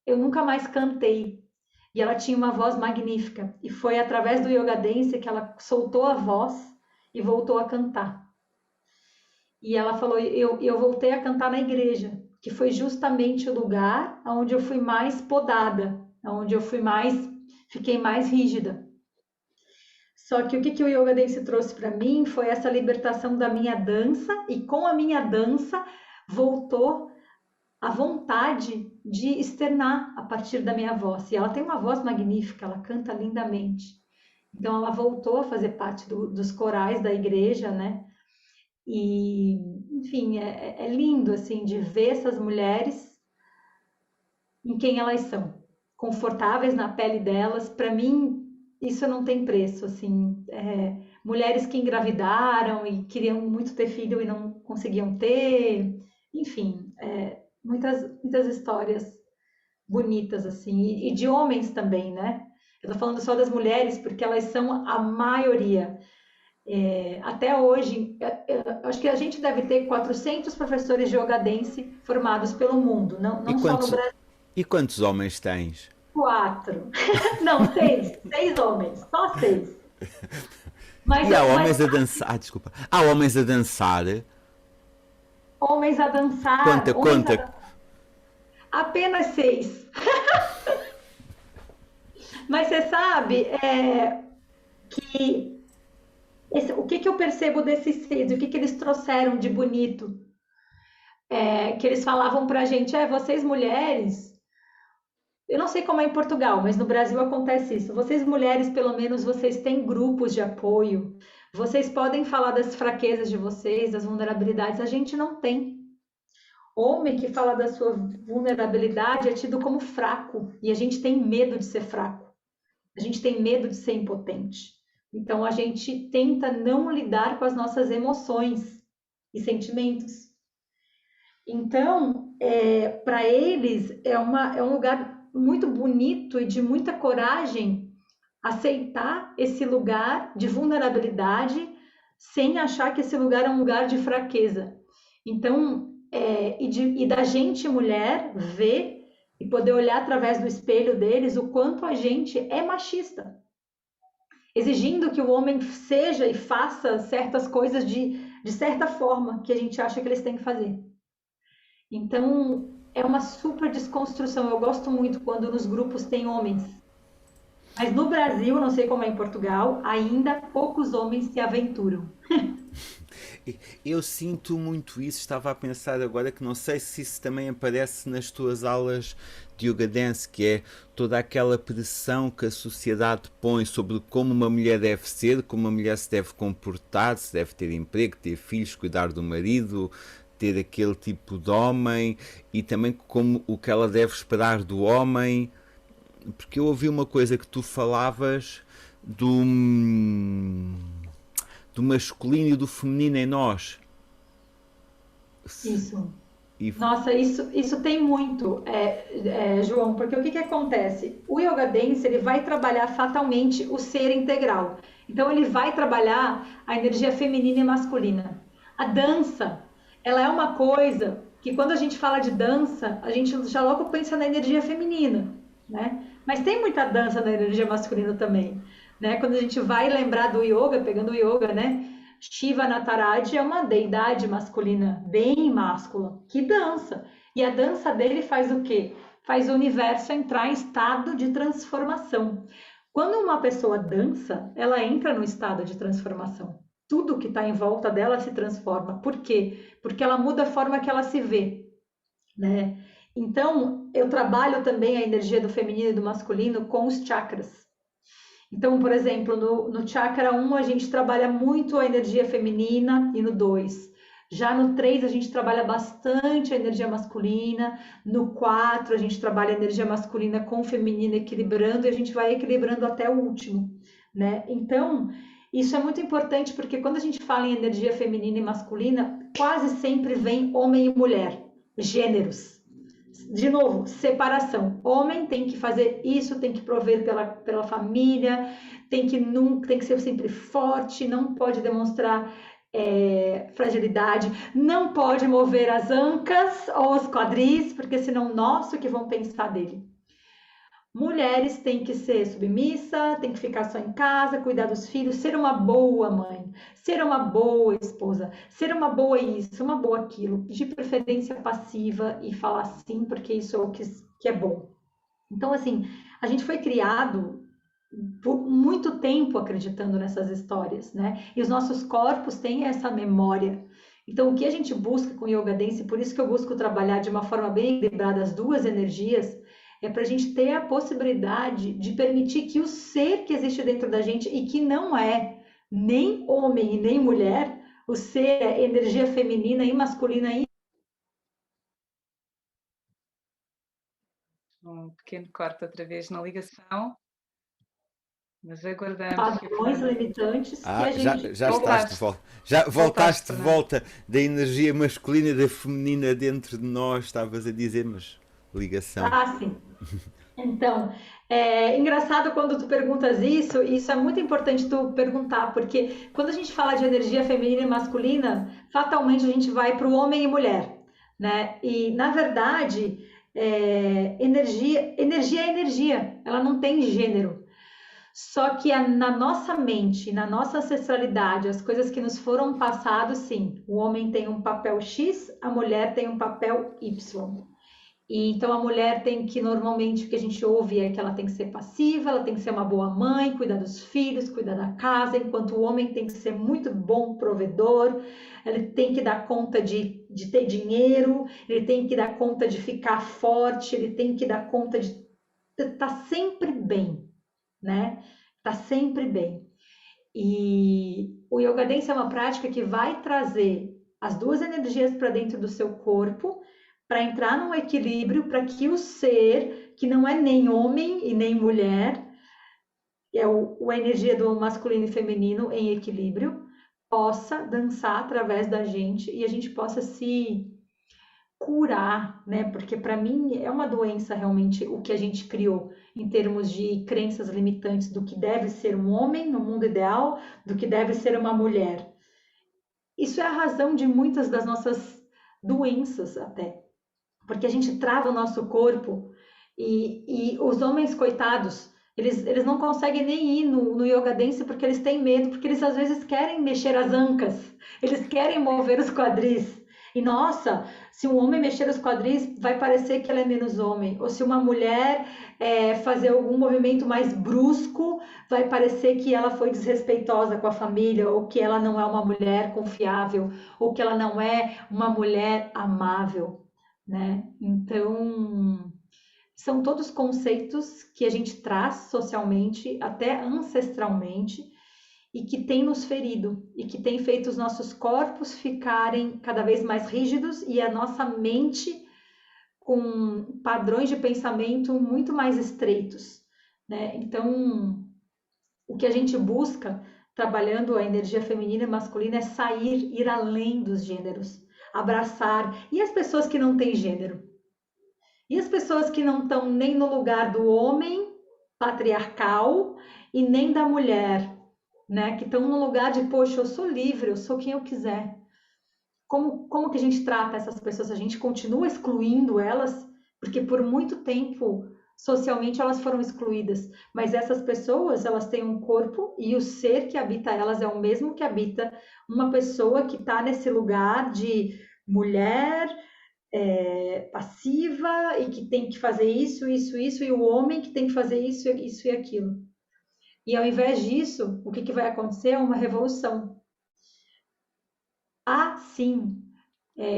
nunca mais cantei. E ela tinha uma voz magnífica. E foi através do yoga dance que ela soltou a voz e voltou a cantar. E ela falou: eu voltei a cantar na igreja, que foi justamente o lugar onde eu fui mais podada, onde eu fiquei mais rígida. Só que o que o yoga dance trouxe para mim foi essa libertação da minha dança, e com a minha dança voltou a vontade de externar a partir da minha voz. E ela tem uma voz magnífica, ela canta lindamente. Então ela voltou a fazer parte dos corais da igreja, né? E, enfim, é lindo assim de ver essas mulheres em quem elas são, confortáveis na pele delas. Para mim, isso não tem preço. Assim, mulheres que engravidaram e queriam muito ter filho e não conseguiam ter, enfim, muitas histórias bonitas assim, e de homens também, né? Eu estou falando só das mulheres porque elas são a maioria. Até hoje, acho que a gente deve ter 400 professores de yoga dance formados pelo mundo, não, E não só no quantos, Brasil. e quantos homens tens? Quatro. Não, seis homens, só seis. E há Mas homens a dançar. Ah, desculpa. Há homens a dançar. homens a dançar, Conta, conta. apenas seis. Mas você sabe que o que eu percebo desses seis, o que eles trouxeram de bonito, que eles falavam pra gente, vocês mulheres, eu não sei como é em Portugal, mas no Brasil acontece isso. Vocês mulheres, pelo menos, vocês têm grupos de apoio. Vocês podem falar das fraquezas de vocês, das vulnerabilidades. A gente não tem. Homem que fala da sua vulnerabilidade é tido como fraco. E a gente tem medo de ser fraco. A gente tem medo de ser impotente. Então, a gente tenta não lidar com as nossas emoções e sentimentos. Então, para eles, é um lugar muito bonito e de muita coragem aceitar esse lugar de vulnerabilidade sem achar que esse lugar é um lugar de fraqueza. Então, e da gente, mulher, ver e poder olhar através do espelho deles o quanto a gente é machista, exigindo que o homem seja e faça certas coisas de certa forma que a gente acha que eles têm que fazer. Então, é uma super desconstrução. Eu gosto muito quando nos grupos tem homens. Mas no Brasil, não sei como é em Portugal, ainda poucos homens se aventuram. Eu sinto muito isso. Estava a pensar agora que não sei se isso também aparece nas tuas aulas de Yoga Dance, que é toda aquela pressão que a sociedade põe sobre como uma mulher deve ser, como uma mulher se deve comportar, se deve ter emprego, ter filhos, cuidar do marido, ter aquele tipo de homem, e também como o que ela deve esperar do homem. Porque eu ouvi uma coisa que tu falavas do, do masculino e do feminino em nós. Isso. E, Nossa, isso tem muito, João, porque o que acontece? O Yoga Dance, ele vai trabalhar fatalmente o ser integral. Então, ele vai trabalhar a energia feminina e masculina. A dança, ela é uma coisa que quando a gente fala de dança, a gente já logo pensa na energia feminina, né? Mas tem muita dança na energia masculina também, né? Quando a gente vai lembrar do yoga, pegando o yoga, né? Shiva Nataraj é uma deidade masculina, bem máscula, que dança. E a dança dele faz o quê? Faz o universo entrar em estado de transformação. Quando uma pessoa dança, ela entra no estado de transformação. Tudo que está em volta dela se transforma. Por quê? Porque ela muda a forma que ela se vê, né? Então, eu trabalho também a energia do feminino e do masculino com os chakras. Então, por exemplo, no chakra 1 a gente trabalha muito a energia feminina e no 2. Já no 3 a gente trabalha bastante a energia masculina, no 4 a gente trabalha a energia masculina com feminina equilibrando e a gente vai equilibrando até o último, né? Então, isso é muito importante porque quando a gente fala em energia feminina e masculina, quase sempre vem homem e mulher, gêneros. De novo, separação. Homem tem que fazer isso, tem que prover pela família, tem que ser sempre forte, não pode demonstrar fragilidade, não pode mover as ancas ou os quadris, porque senão nossa, o que vão pensar dele. Mulheres têm que ser submissa, têm que ficar só em casa, cuidar dos filhos, ser uma boa mãe, ser uma boa esposa, ser uma boa isso, uma boa aquilo, de preferência passiva e falar sim, porque isso é o que é bom. Então, assim, a gente foi criado por muito tempo acreditando nessas histórias, né? E os nossos corpos têm essa memória. Então, o que a gente busca com o Yoga Dance, por isso que eu busco trabalhar de uma forma bem equilibrada as duas energias, é para a gente ter a possibilidade de permitir que o ser que existe dentro da gente e que não é nem homem e nem mulher, o ser é energia feminina e masculina. Um pequeno corte outra vez na ligação, mas aguardamos que a Padrões Fernanda... limitantes que a já, gente... já estás de volta. Já voltaste de Fernanda. volta da energia masculina e da feminina dentro de nós, estavas a dizer, mas ligação. Sim. Então, É engraçado quando tu perguntas isso é muito importante tu perguntar, porque quando a gente fala de energia feminina e masculina, fatalmente a gente vai para o homem e mulher, né? E na verdade, energia é energia, ela não tem gênero. Só que na nossa mente, na nossa ancestralidade, as coisas que nos foram passadas, sim, o homem tem um papel X, a mulher tem um papel Y. E então a mulher tem que, normalmente, o que a gente ouve é que ela tem que ser passiva, ela tem que ser uma boa mãe, cuidar dos filhos, cuidar da casa, enquanto o homem tem que ser muito bom provedor, ele tem que dar conta de ter dinheiro, ele tem que dar conta de ficar forte, ele tem que dar conta de estar sempre bem, né? Tá sempre bem. E o Yoga Dance é uma prática que vai trazer as duas energias para dentro do seu corpo, para entrar num equilíbrio, para que o ser, que não é nem homem e nem mulher, é a energia do masculino e feminino em equilíbrio, possa dançar através da gente e a gente possa se curar, né? Porque para mim é uma doença realmente o que a gente criou em termos de crenças limitantes do que deve ser um homem no mundo ideal, do que deve ser uma mulher. Isso é a razão de muitas das nossas doenças até, porque a gente trava o nosso corpo e os homens coitados, eles não conseguem nem ir no Yoga Dance porque eles têm medo, porque eles às vezes querem mexer as ancas, eles querem mover os quadris. E nossa, se um homem mexer os quadris, vai parecer que ela é menos homem. Ou se uma mulher fazer algum movimento mais brusco, vai parecer que ela foi desrespeitosa com a família, ou que ela não é uma mulher confiável, ou que ela não é uma mulher amável, né? Então, são todos conceitos que a gente traz socialmente, até ancestralmente, e que tem nos ferido, e que tem feito os nossos corpos ficarem cada vez mais rígidos e a nossa mente com padrões de pensamento muito mais estreitos, né? Então, o que a gente busca trabalhando a energia feminina e masculina é sair, ir além dos gêneros, abraçar. E as pessoas que não têm gênero? E as pessoas que não estão nem no lugar do homem patriarcal e nem da mulher, né? Que estão no lugar de, poxa, eu sou livre, eu sou quem eu quiser. Como que a gente trata essas pessoas? A gente continua excluindo elas, porque por muito tempo socialmente elas foram excluídas, mas essas pessoas, elas têm um corpo e o ser que habita elas é o mesmo que habita uma pessoa que está nesse lugar de mulher, passiva e que tem que fazer isso, isso, isso, e o homem que tem que fazer isso, isso e aquilo. E ao invés disso, o que vai acontecer é uma revolução. Há sim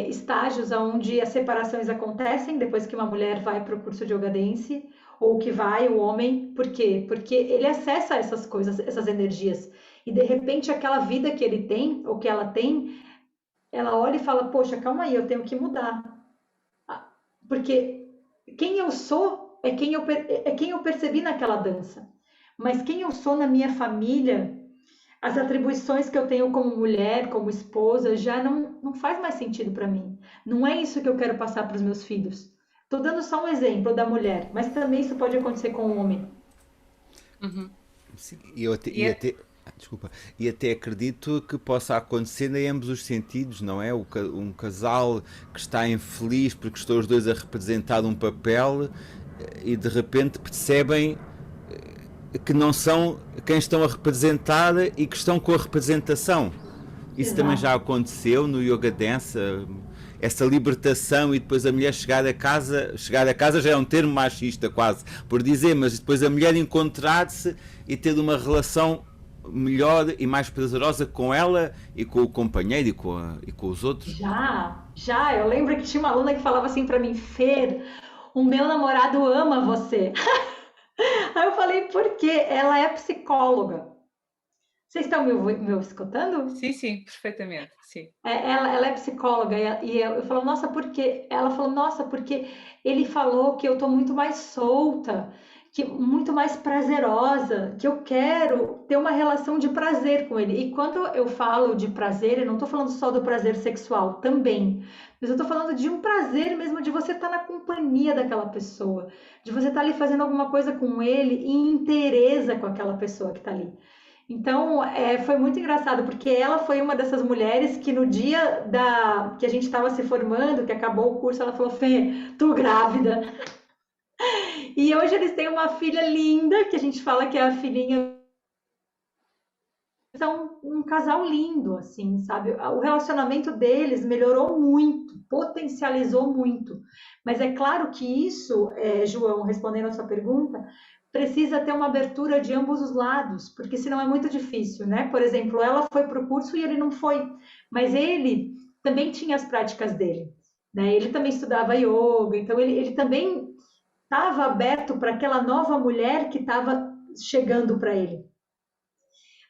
estágios onde as separações acontecem depois que uma mulher vai para o curso de Yoga Dance, ou que vai o homem, por quê? Porque ele acessa essas coisas, essas energias, e de repente aquela vida que ele tem, ou que ela tem, ela olha e fala, poxa, calma aí, eu tenho que mudar. Porque quem eu sou é quem eu percebi naquela dança. Mas quem eu sou na minha família, as atribuições que eu tenho como mulher, como esposa, já não faz mais sentido para mim. Não é isso que eu quero passar para os meus filhos. Estou dando só um exemplo da mulher, mas também isso pode acontecer com o homem. Uhum. Sim, desculpa, e até acredito que possa acontecer em ambos os sentidos, não é? Um casal que está infeliz porque estão os dois a representar um papel e de repente percebem que não são quem estão a representar e que estão com a representação. Isso também já Exato. aconteceu no Yoga Dance, essa libertação, e depois a mulher chegar a casa já é um termo machista quase, por dizer, mas depois a mulher encontrar-se e ter uma relação melhor e mais prazerosa com ela e com o companheiro e com os outros. Já, eu lembro que tinha uma aluna que falava assim para mim, Fer, o meu namorado ama você. Aí eu falei, por quê? Ela é psicóloga. Vocês estão me escutando? Sim, sim, perfeitamente, sim. Ela é psicóloga e eu falo, nossa, por quê? Ela falou, nossa, porque ele falou que eu tô muito mais solta, que muito mais prazerosa, que eu quero ter uma relação de prazer com ele. E quando eu falo de prazer, eu não estou falando só do prazer sexual, também, mas eu estou falando de um prazer mesmo de você estar na companhia daquela pessoa, de você estar ali fazendo alguma coisa com ele e interesa com aquela pessoa que está ali. Então, foi muito engraçado, porque ela foi uma dessas mulheres que no dia que a gente estava se formando, que acabou o curso, ela falou: Fê, tô grávida. E hoje eles têm uma filha linda, que a gente fala que é a filhinha. São um casal lindo, assim, sabe? O relacionamento deles melhorou muito, potencializou muito. Mas é claro que isso, João, respondendo a sua pergunta, precisa ter uma abertura de ambos os lados, porque senão é muito difícil, né? Por exemplo, ela foi para o curso e ele não foi, mas ele também tinha as práticas dele, né? Ele também estudava yoga, então ele também estava aberto para aquela nova mulher que estava chegando para ele.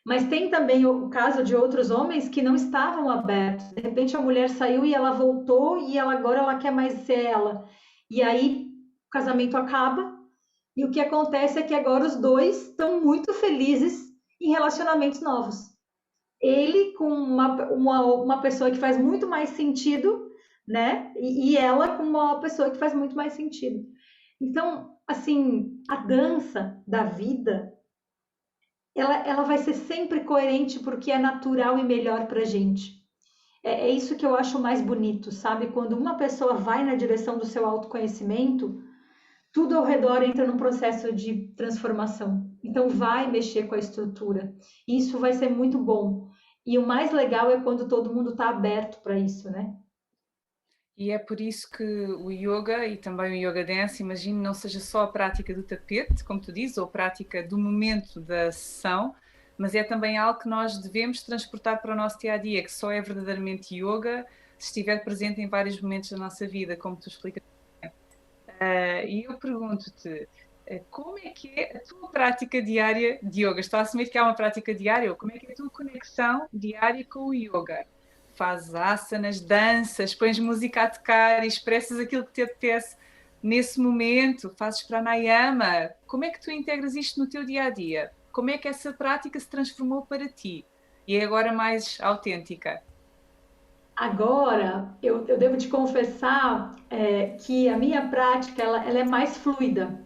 Mas tem também o caso de outros homens que não estavam abertos. De repente a mulher saiu e ela voltou e agora ela quer mais ser ela. E aí o casamento acaba e o que acontece é que agora os dois estão muito felizes em relacionamentos novos. Ele com uma pessoa que faz muito mais sentido, né? E ela com uma pessoa que faz muito mais sentido. Então, assim, a dança da vida, ela vai ser sempre coerente porque é natural e melhor para a gente. É isso que eu acho mais bonito, sabe? Quando uma pessoa vai na direção do seu autoconhecimento, tudo ao redor entra num processo de transformação. Então, vai mexer com a estrutura. E isso vai ser muito bom. E o mais legal é quando todo mundo está aberto para isso, né? E é por isso que o yoga e também o yoga dance, imagino, não seja só a prática do tapete, como tu dizes, ou a prática do momento da sessão, mas é também algo que nós devemos transportar para o nosso dia a dia, que só é verdadeiramente yoga se estiver presente em vários momentos da nossa vida, como tu explicas. E eu pergunto-te, como é que é a tua prática diária de yoga? Estou a assumir que há uma prática diária, ou como é que é a tua conexão diária com o yoga? Fazes asanas, danças, pões música a tocar e expressas aquilo que te apetece nesse momento, fazes pranayama. Como é que tu integras isto no teu dia a dia? Como é que essa prática se transformou para ti e é agora mais autêntica? Agora, eu devo te confessar que a minha prática ela é mais fluida.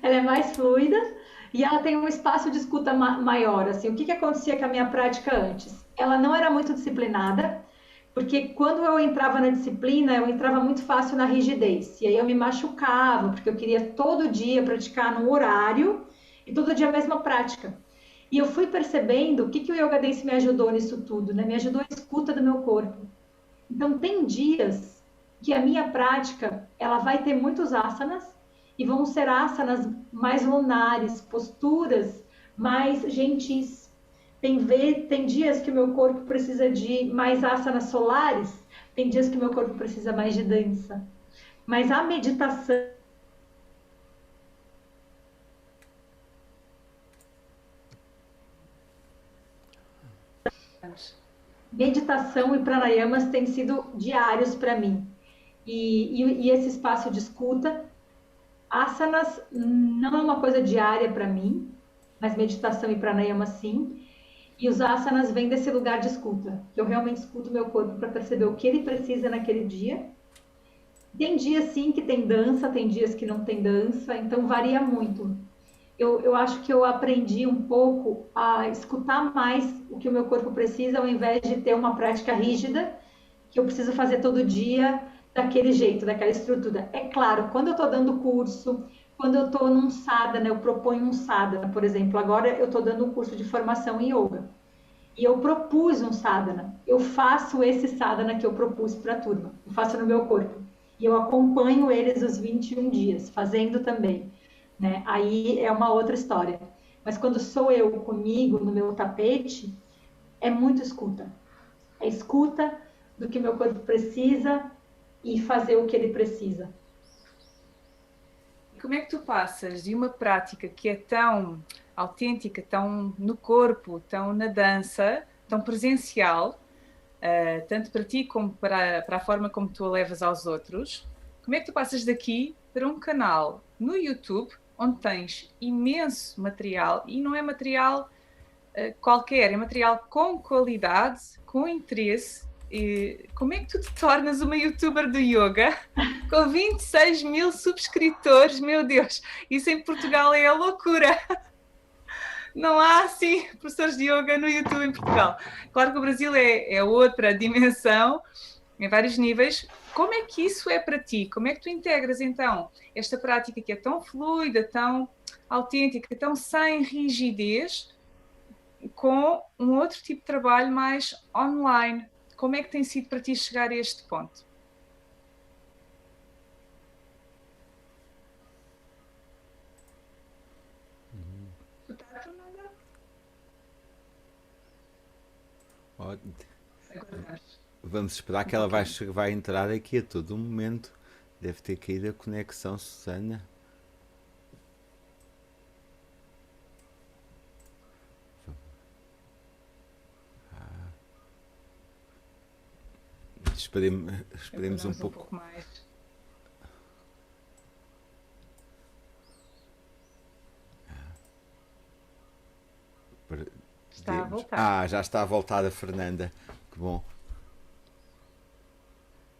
Ela é mais fluida e ela tem um espaço de escuta maior. Assim, o que que acontecia com a minha prática antes? Ela não era muito disciplinada, porque quando eu entrava na disciplina, eu entrava muito fácil na rigidez. E aí eu me machucava, porque eu queria todo dia praticar no horário e todo dia a mesma prática. E eu fui percebendo o que que o Yoga Dance me ajudou nisso tudo, né? Me ajudou a escuta do meu corpo. Então tem dias que a minha prática, ela vai ter muitos asanas e vão ser asanas mais lunares, posturas mais gentis. Tem dias que o meu corpo precisa de mais asanas solares, tem dias que o meu corpo precisa mais de dança. Mas a meditação e pranayamas têm sido diários para mim. E esse espaço de escuta, asanas não é uma coisa diária para mim, mas meditação e pranayama sim. E os asanas vêm desse lugar de escuta, que eu realmente escuto meu corpo para perceber o que ele precisa naquele dia. Tem dias sim que tem dança, tem dias que não tem dança, então varia muito. Eu acho que eu aprendi um pouco a escutar mais o que o meu corpo precisa, ao invés de ter uma prática rígida, que eu preciso fazer todo dia daquele jeito, daquela estrutura. É claro, quando eu estou dando curso, quando eu estou num sadhana, eu proponho um sadhana, por exemplo, agora eu estou dando um curso de formação em yoga. E eu propus um sadhana. Eu faço esse sadhana que eu propus para a turma. Eu faço no meu corpo. E eu acompanho eles os 21 dias, fazendo também. Né? Aí é uma outra história. Mas quando sou eu comigo, no meu tapete, é muito escuta. É escuta do que meu corpo precisa e fazer o que ele precisa. Como é que tu passas de uma prática que é tão autêntica, tão no corpo, tão na dança, tão presencial, tanto para ti como para a forma como tu a levas aos outros, Como é que tu passas daqui para um canal no YouTube, onde tens imenso material, e não é material qualquer, é material com qualidade, com interesse. E como é que tu te tornas uma youtuber do yoga com 26 mil subscritores? Meu Deus, isso em Portugal é a loucura. Não há assim professores de yoga no YouTube em Portugal. Claro que o Brasil é outra dimensão, em vários níveis. Como é que isso é para ti? Como é que tu integras então esta prática que é tão fluida, tão autêntica, tão sem rigidez, com um outro tipo de trabalho mais online? Como é que tem sido para ti chegar a este ponto? Ó, vamos esperar que ela vai entrar aqui a todo momento. Deve ter caído a conexão, Susana. Esperemos um pouco. Mais. Está a voltar. Já está a voltar a Fernanda. Que bom.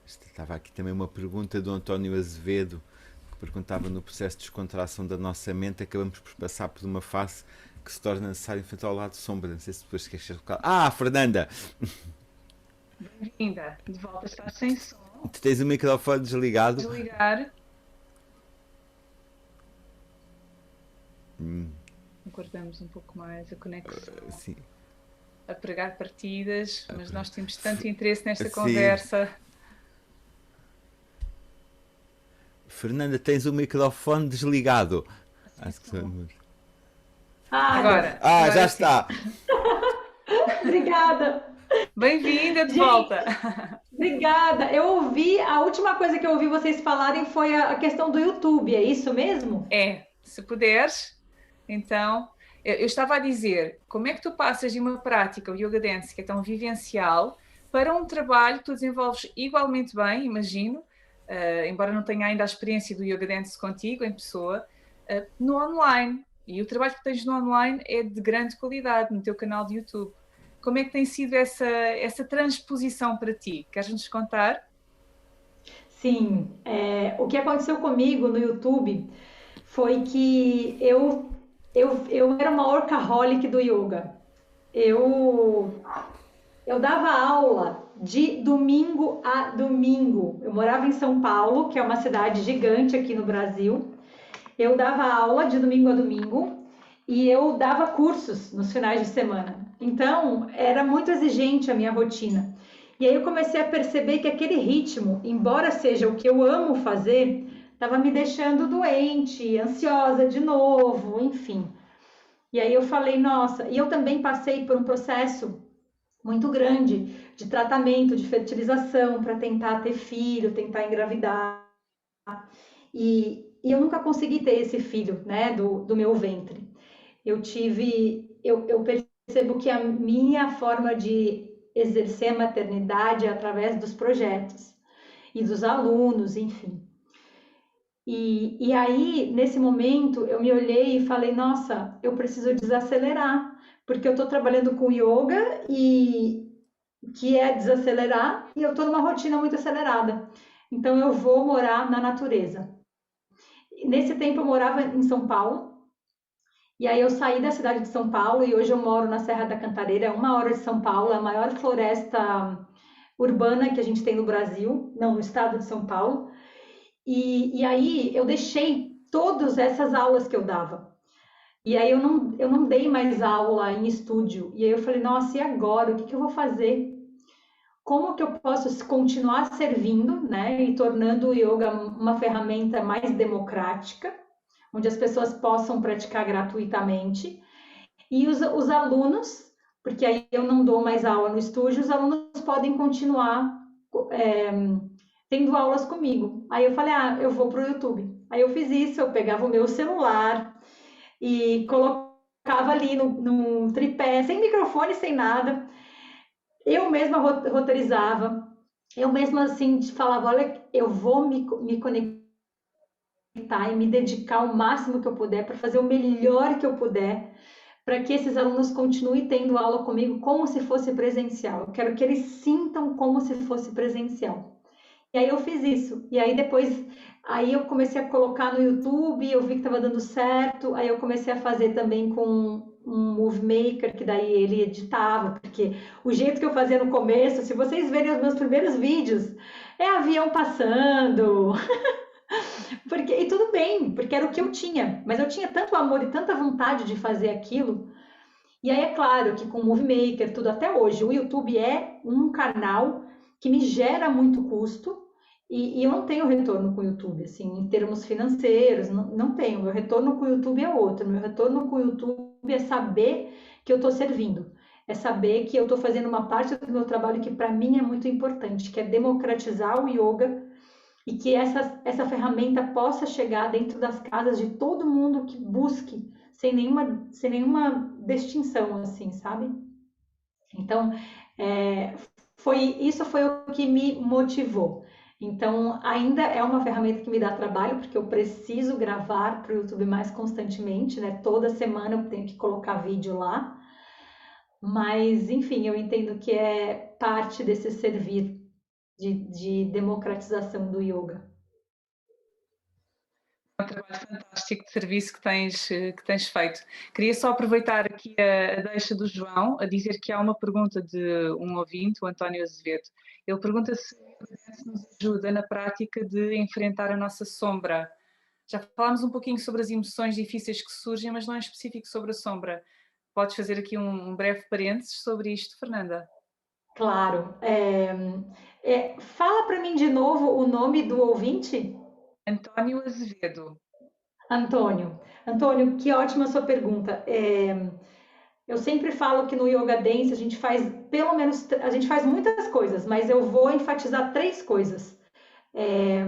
Estava aqui também uma pergunta do António Azevedo, que perguntava: no processo de descontração da nossa mente, acabamos por passar por uma fase que se torna necessário enfrentar ao lado sombra. Não sei se depois queres colocar. Fernanda! Bem-vinda, de volta, estás sem som. Tu tens o microfone desligado. Desligar. Aguardamos um pouco mais a conexão. Sim. A pregar partidas, mas nós temos tanto interesse nesta conversa. Fernanda, tens o microfone desligado. Agora já sim. está. Obrigada. Bem-vinda de volta. Obrigada. Eu ouvi, a última coisa que eu ouvi vocês falarem foi a questão do YouTube, é isso mesmo? Se puderes. Então, eu estava a dizer, como é que tu passas de uma prática, o Yoga Dance, que é tão vivencial, para um trabalho que tu desenvolves igualmente bem, imagino, embora não tenha ainda a experiência do Yoga Dance contigo, em pessoa, no online. E o trabalho que tens no online é de grande qualidade, no teu canal de YouTube. Como é que tem sido essa transposição para ti? Queres-nos contar? Sim, o que aconteceu comigo no YouTube foi que eu era uma workaholic do yoga. Eu dava aula de domingo a domingo. Eu morava em São Paulo, que é uma cidade gigante aqui no Brasil. Eu dava aula de domingo a domingo e eu dava cursos nos finais de semana. Então, era muito exigente a minha rotina. E aí eu comecei a perceber que aquele ritmo, embora seja o que eu amo fazer, estava me deixando doente, ansiosa de novo, enfim. E aí eu falei, nossa, e eu também passei por um processo muito grande de tratamento, de fertilização para tentar ter filho, tentar engravidar. E eu nunca consegui ter esse filho, né, do meu ventre. Eu percebo que a minha forma de exercer a maternidade é através dos projetos e dos alunos, enfim. E aí, nesse momento, eu me olhei e falei, nossa, eu preciso desacelerar, porque eu estou trabalhando com yoga, que é desacelerar, e eu estou numa rotina muito acelerada. Então, eu vou morar na natureza. Nesse tempo, eu morava em São Paulo, e aí eu saí da cidade de São Paulo, e hoje eu moro na Serra da Cantareira, 1 hora de São Paulo, a maior floresta urbana que a gente tem no Brasil, não, no estado de São Paulo. E aí eu deixei todas essas aulas que eu dava. E aí eu não dei mais aula em estúdio. E aí eu falei, nossa, e agora? O que eu vou fazer? Como que eu posso continuar servindo, né? E tornando o yoga uma ferramenta mais democrática, onde as pessoas possam praticar gratuitamente. E os alunos, porque aí eu não dou mais aula no estúdio, os alunos podem continuar tendo aulas comigo. Aí eu falei, eu vou para o YouTube. Aí eu fiz isso, eu pegava o meu celular e colocava ali no tripé, sem microfone, sem nada. Eu mesma roteirizava, eu mesma assim falava, olha, eu vou me conectar e me dedicar o máximo que eu puder para fazer o melhor que eu puder, para que esses alunos continuem tendo aula comigo como se fosse presencial. Eu quero que eles sintam como se fosse presencial. E aí eu fiz isso. E aí depois, aí eu comecei a colocar no YouTube, eu vi que estava dando certo. Aí eu comecei a fazer também com um Movie Maker, que daí ele editava, porque o jeito que eu fazia no começo, se vocês verem os meus primeiros vídeos, é avião passando, porque, e tudo bem, porque era o que eu tinha, mas eu tinha tanto amor e tanta vontade de fazer aquilo. E aí é claro que com o Movie Maker, tudo até hoje, o YouTube é um canal que me gera muito custo e eu não tenho retorno com o YouTube, assim, em termos financeiros, não tenho. Meu retorno com o YouTube é outro. Meu retorno com o YouTube é saber que eu estou servindo, é saber que eu estou fazendo uma parte do meu trabalho que para mim é muito importante, que é democratizar o yoga e que essa ferramenta possa chegar dentro das casas de todo mundo que busque, sem nenhuma distinção, assim, sabe? Então, isso foi o que me motivou. Então, ainda é uma ferramenta que me dá trabalho, porque eu preciso gravar para o YouTube mais constantemente, né? Toda semana eu tenho que colocar vídeo lá. Mas, enfim, eu entendo que é parte desse servir de democratização do yoga. É um trabalho fantástico de serviço que tens feito. Queria só aproveitar aqui a deixa do João a dizer que há uma pergunta de um ouvinte, o António Azevedo. Ele pergunta se nos ajuda na prática de enfrentar a nossa sombra. Já falámos um pouquinho sobre as emoções difíceis que surgem, mas não é específico sobre a sombra. Podes fazer aqui um breve parênteses sobre isto, Fernanda? Claro. Fala para mim de novo o nome do ouvinte? António Azevedo. Antônio. Antônio, que ótima sua pergunta. Eu sempre falo que no Yoga Dance a gente faz pelo menos, a gente faz muitas coisas, mas eu vou enfatizar 3 coisas. É,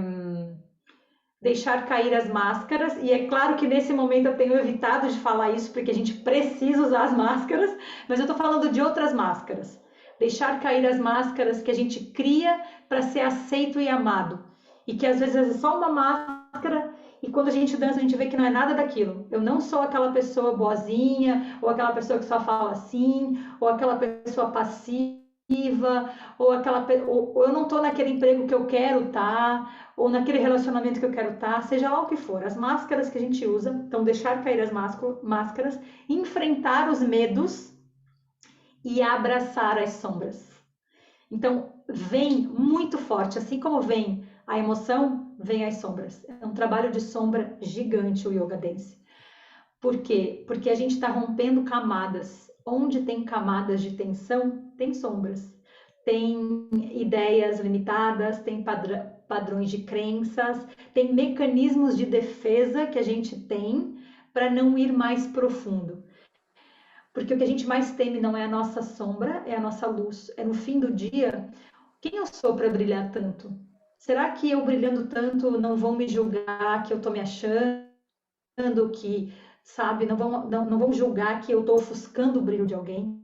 deixar cair as máscaras, e é claro que nesse momento eu tenho evitado de falar isso, porque a gente precisa usar as máscaras, mas eu estou falando de outras máscaras. Deixar cair as máscaras que a gente cria para ser aceito e amado. E que às vezes é só uma máscara, e quando a gente dança a gente vê que não é nada daquilo. Eu não sou aquela pessoa boazinha, ou aquela pessoa que só fala assim, ou aquela pessoa passiva, ou eu não estou naquele emprego que eu quero estar, ou naquele relacionamento que eu quero estar, seja lá o que for. As máscaras que a gente usa, então deixar cair as máscaras, enfrentar os medos e abraçar as sombras. Então, vem muito forte, assim como vem a emoção, vem as sombras. É um trabalho de sombra gigante o Yoga Dance. Por quê? Porque a gente está rompendo camadas. Onde tem camadas de tensão, tem sombras. Tem ideias limitadas, tem padrões de crenças, tem mecanismos de defesa que a gente tem para não ir mais profundo. Porque o que a gente mais teme não é a nossa sombra, é a nossa luz. É no fim do dia, quem eu sou para brilhar tanto? Será que eu brilhando tanto não vão me julgar que eu estou me achando, que, sabe, não vão julgar que eu estou ofuscando o brilho de alguém?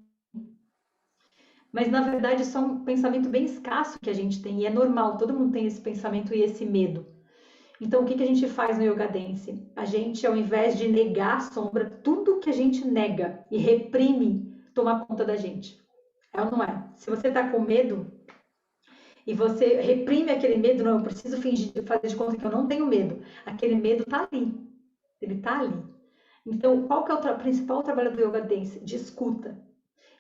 Mas na verdade isso é um pensamento bem escasso que a gente tem, e é normal, todo mundo tem esse pensamento e esse medo. Então o que a gente faz no Yoga Dance? A gente, ao invés de negar a sombra, tudo que a gente nega e reprime toma conta da gente. É ou não é? Se você está com medo e você reprime aquele medo, não, eu preciso fingir, fazer de conta que eu não tenho medo. Aquele medo está ali. Ele está ali. Então, qual que é o principal trabalho do Yoga Dance? De escuta.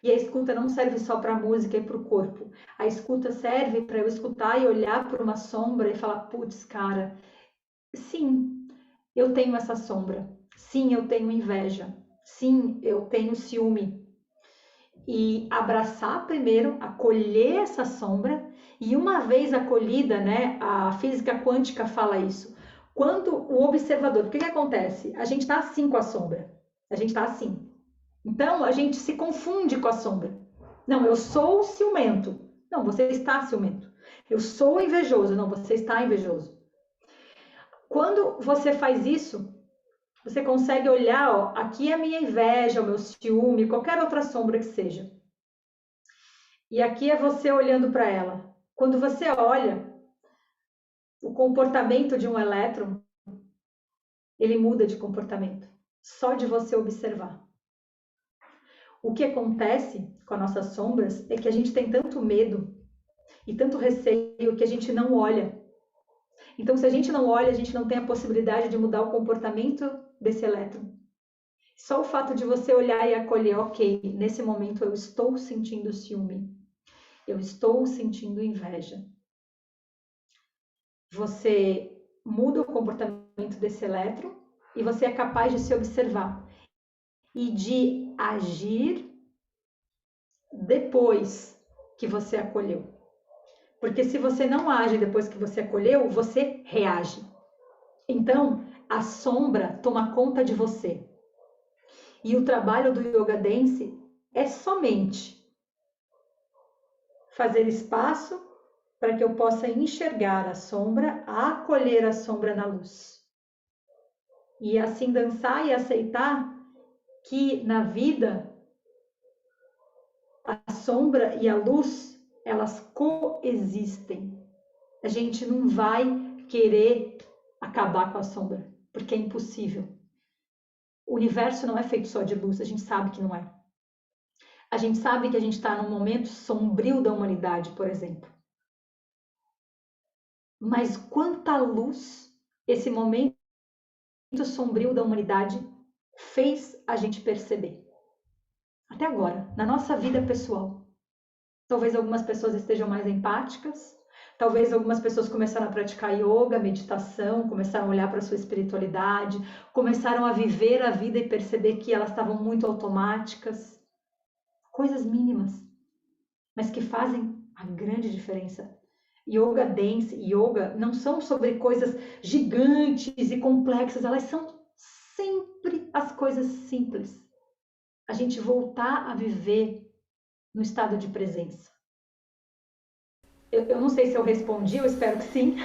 E a escuta não serve só para a música e para o corpo. A escuta serve para eu escutar e olhar para uma sombra e falar, putz, cara, sim, eu tenho essa sombra. Sim, eu tenho inveja. Sim, eu tenho ciúme. E abraçar primeiro, acolher essa sombra, e uma vez acolhida, né, a física quântica fala isso. Quando o observador, o que acontece? A gente está assim com a sombra. A gente está assim. Então, a gente se confunde com a sombra. Não, eu sou ciumento. Não, você está ciumento. Eu sou invejoso. Não, você está invejoso. Quando você faz isso, você consegue olhar, ó, aqui é a minha inveja, o meu ciúme, qualquer outra sombra que seja. E aqui é você olhando para ela. Quando você olha o comportamento de um elétron, ele muda de comportamento, só de você observar. O que acontece com as nossas sombras é que a gente tem tanto medo e tanto receio que a gente não olha. Então, se a gente não olha, a gente não tem a possibilidade de mudar o comportamento desse elétron. Só o fato de você olhar e acolher, ok, nesse momento eu estou sentindo ciúme, eu estou sentindo inveja. Você muda o comportamento desse elétron e você é capaz de se observar e de agir depois que você acolheu. Porque se você não age depois que você acolheu, você reage. Então, a sombra toma conta de você. E o trabalho do Yoga Dance é somente fazer espaço para que eu possa enxergar a sombra, acolher a sombra na luz. E assim dançar e aceitar que na vida a sombra e a luz, elas coexistem. A gente não vai querer acabar com a sombra, porque é impossível. O universo não é feito só de luz, a gente sabe que não é. A gente sabe que a gente está num momento sombrio da humanidade, por exemplo. Mas quanta luz esse momento sombrio da humanidade fez a gente perceber. Até agora, na nossa vida pessoal. Talvez algumas pessoas estejam mais empáticas, talvez algumas pessoas começaram a praticar yoga, meditação, começaram a olhar para a sua espiritualidade, começaram a viver a vida e perceber que elas estavam muito automáticas. Coisas mínimas, mas que fazem a grande diferença. Yoga Dance e yoga não são sobre coisas gigantes e complexas, elas são sempre as coisas simples. A gente voltar a viver no estado de presença. Eu não sei se eu respondi, eu espero que sim.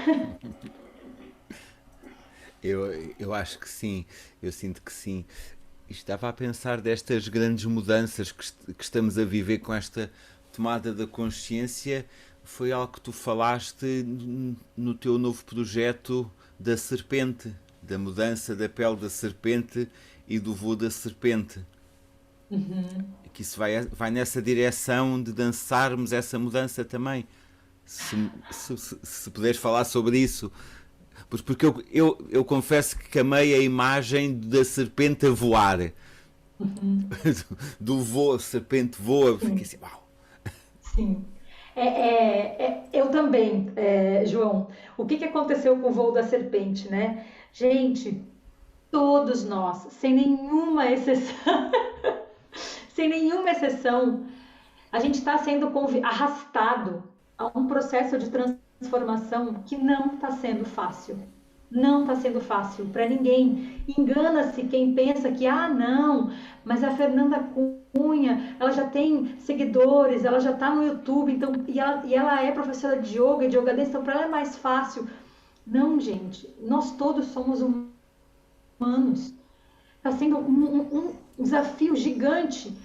Eu acho que sim, eu sinto que sim. Estava a pensar destas grandes mudanças que estamos a viver com esta tomada da consciência. Foi algo que tu falaste no teu novo projeto da serpente, da mudança da pele da serpente e do voo da serpente. Uhum. Que isso vai nessa direção de dançarmos essa mudança também. Se puderes falar sobre isso. Porque eu confesso que amei a imagem da serpente a voar. Uhum. Do voo, a serpente voa. Fiquei Sim, assim, uau. sim. Eu também, João. O que aconteceu com o voo da serpente, né? Gente, todos nós, sem nenhuma exceção, sem nenhuma exceção, a gente está sendo arrastado a um processo de transformação que não está sendo fácil. Não está sendo fácil para ninguém. Engana-se quem pensa que, não, mas a Fernanda Cunha, ela já tem seguidores, ela já está no YouTube, então, e ela é professora de yoga e de yoga dance, então para ela é mais fácil. Não, gente, nós todos somos humanos. Está sendo um desafio gigante.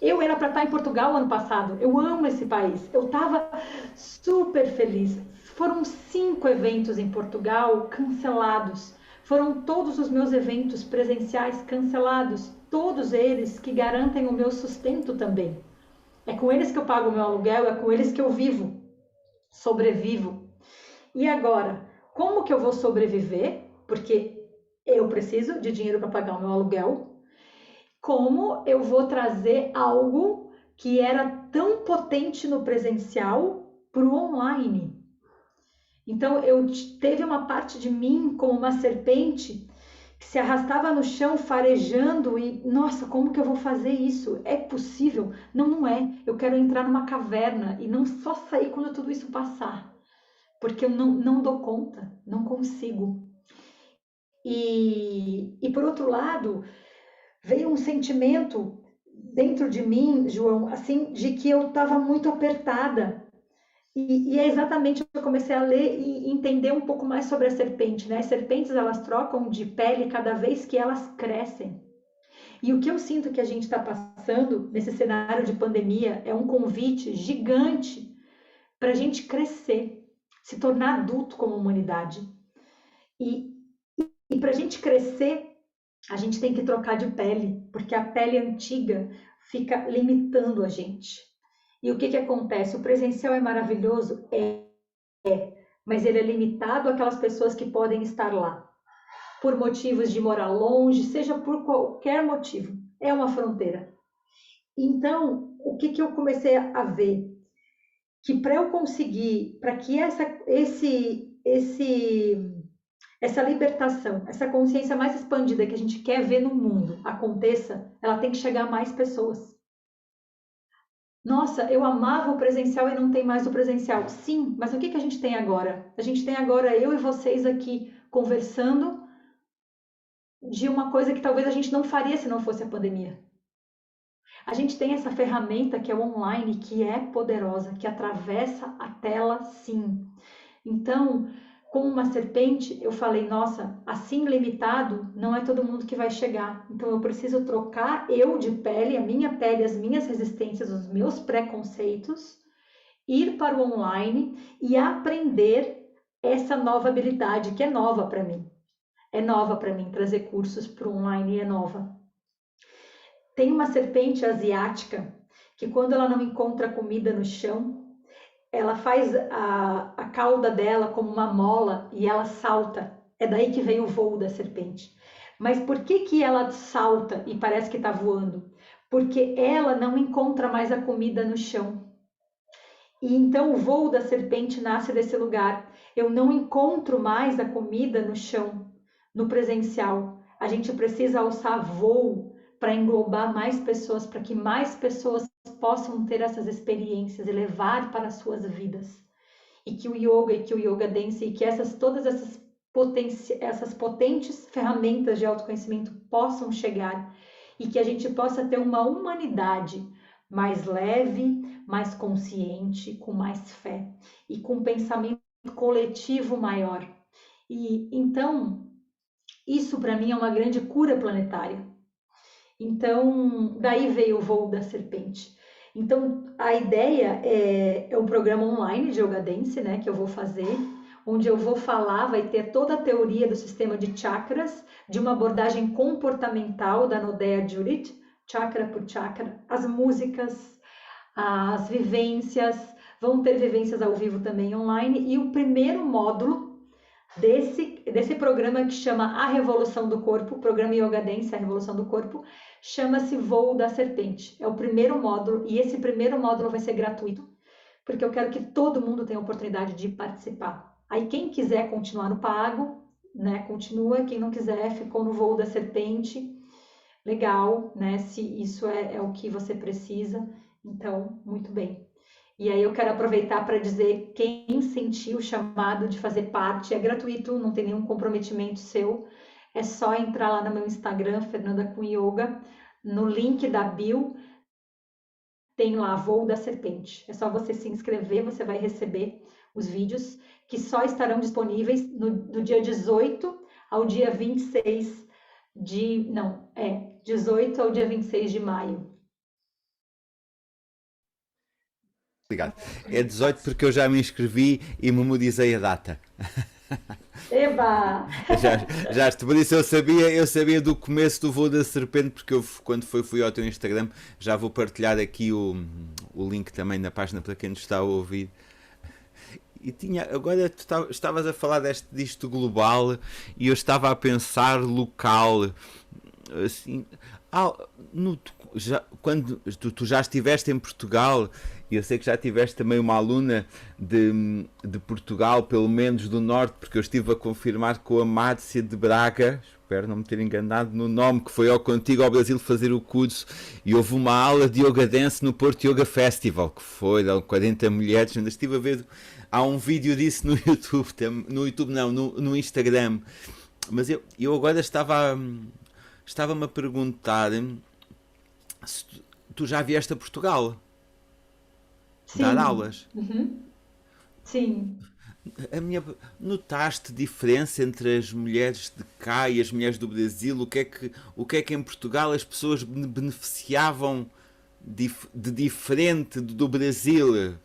Eu era para estar em Portugal ano passado. Eu amo esse país. Eu estava super feliz. Foram 5 eventos em Portugal cancelados. Foram todos os meus eventos presenciais cancelados. Todos eles que garantem o meu sustento também. É com eles que eu pago o meu aluguel, é com eles que eu vivo, sobrevivo. E agora, como que eu vou sobreviver? Porque eu preciso de dinheiro para pagar o meu aluguel. Como eu vou trazer algo que era tão potente no presencial para o online? Então, teve uma parte de mim como uma serpente que se arrastava no chão farejando e, nossa, como que eu vou fazer isso? É possível? Não, não é. Eu quero entrar numa caverna e não só sair quando tudo isso passar, porque eu não dou conta, não consigo. E por outro lado, veio um sentimento dentro de mim, João, assim, de que eu estava muito apertada. E é exatamente o que eu comecei a ler e entender um pouco mais sobre a serpente, né? As serpentes, elas trocam de pele cada vez que elas crescem. E o que eu sinto que a gente está passando nesse cenário de pandemia é um convite gigante para a gente crescer, se tornar adulto como humanidade. E, e para a gente crescer, a gente tem que trocar de pele, porque a pele antiga fica limitando a gente. E o que acontece? O presencial é maravilhoso? Mas ele é limitado àquelas pessoas que podem estar lá, por motivos de morar longe, seja por qualquer motivo. É uma fronteira. Então, o que eu comecei a ver? Que para eu conseguir, para que essa libertação, essa consciência mais expandida que a gente quer ver no mundo aconteça, ela tem que chegar a mais pessoas. Nossa, eu amava o presencial e não tem mais o presencial. Sim, mas o que a gente tem agora? A gente tem agora eu e vocês aqui conversando de uma coisa que talvez a gente não faria se não fosse a pandemia. A gente tem essa ferramenta que é o online, que é poderosa, que atravessa a tela, sim. Então, com uma serpente, eu falei, nossa, assim limitado, não é todo mundo que vai chegar. Então, eu preciso trocar eu de pele, a minha pele, as minhas resistências, os meus preconceitos, ir para o online e aprender essa nova habilidade, que é nova para mim. É nova para mim, trazer cursos para o online é nova. Tem uma serpente asiática que quando ela não encontra comida no chão, ela faz a cauda dela como uma mola e ela salta. É daí que vem o voo da serpente. Mas por que ela salta e parece que está voando? Porque ela não encontra mais a comida no chão. E então o voo da serpente nasce desse lugar. Eu não encontro mais a comida no chão, no presencial. A gente precisa alçar voo para englobar mais pessoas, para que mais pessoas possam ter essas experiências e levar para as suas vidas. E que o yoga e que o yoga dance e que todas essas potentes ferramentas de autoconhecimento possam chegar e que a gente possa ter uma humanidade mais leve, mais consciente, com mais fé e com um pensamento coletivo maior. E então, isso para mim é uma grande cura planetária. Então, daí veio o voo da serpente. Então, a ideia é um programa online de Yoga Dance, né, que eu vou fazer, onde eu vou falar, vai ter toda a teoria do sistema de chakras, de uma abordagem comportamental da Nodeya Judith, chakra por chakra, as músicas, as vivências, vão ter vivências ao vivo também online, e o primeiro módulo desse programa que chama A Revolução do Corpo, o programa Yoga Dance, A Revolução do Corpo, chama-se Voo da Serpente. É o primeiro módulo e esse primeiro módulo vai ser gratuito, porque eu quero que todo mundo tenha a oportunidade de participar. Aí quem quiser continuar no pago, né, continua. Quem não quiser, ficou no Voo da Serpente. Legal, né? Se isso é o que você precisa, então, muito bem. E aí eu quero aproveitar para dizer, quem sentiu o chamado de fazer parte, é gratuito, não tem nenhum comprometimento seu, é só entrar lá no meu Instagram, Fernanda com Yoga, no link da bio, tem lá Voo da Serpente. É só você se inscrever, você vai receber os vídeos que só estarão disponíveis do dia 18 ao dia 26 18 ao dia 26 de maio. Obrigado. É 18 porque eu já me inscrevi e memorizei a data. Eba! Já por isso eu sabia do começo do voo da serpente, porque eu quando fui ao teu Instagram, já vou partilhar aqui o link também na página para quem nos está a ouvir. E agora tu estavas a falar disto global e eu estava a pensar local, assim, quando tu já estiveste em Portugal, e eu sei que já tiveste também uma aluna de Portugal, pelo menos do Norte, porque eu estive a confirmar com a Márcia de Braga, espero não me ter enganado no nome, que foi contigo ao Brasil fazer o curso, e houve uma aula de Yoga Dance no Porto Yoga Festival, que foram 40 mulheres, ainda estive a ver, há um vídeo disso no YouTube, no Instagram, mas eu agora estava-me a perguntar se tu já vieste a Portugal dar Sim. aulas. Uhum. Sim. Notaste diferença entre as mulheres de cá e as mulheres do Brasil? O que é que em Portugal as pessoas beneficiavam de diferente do Brasil?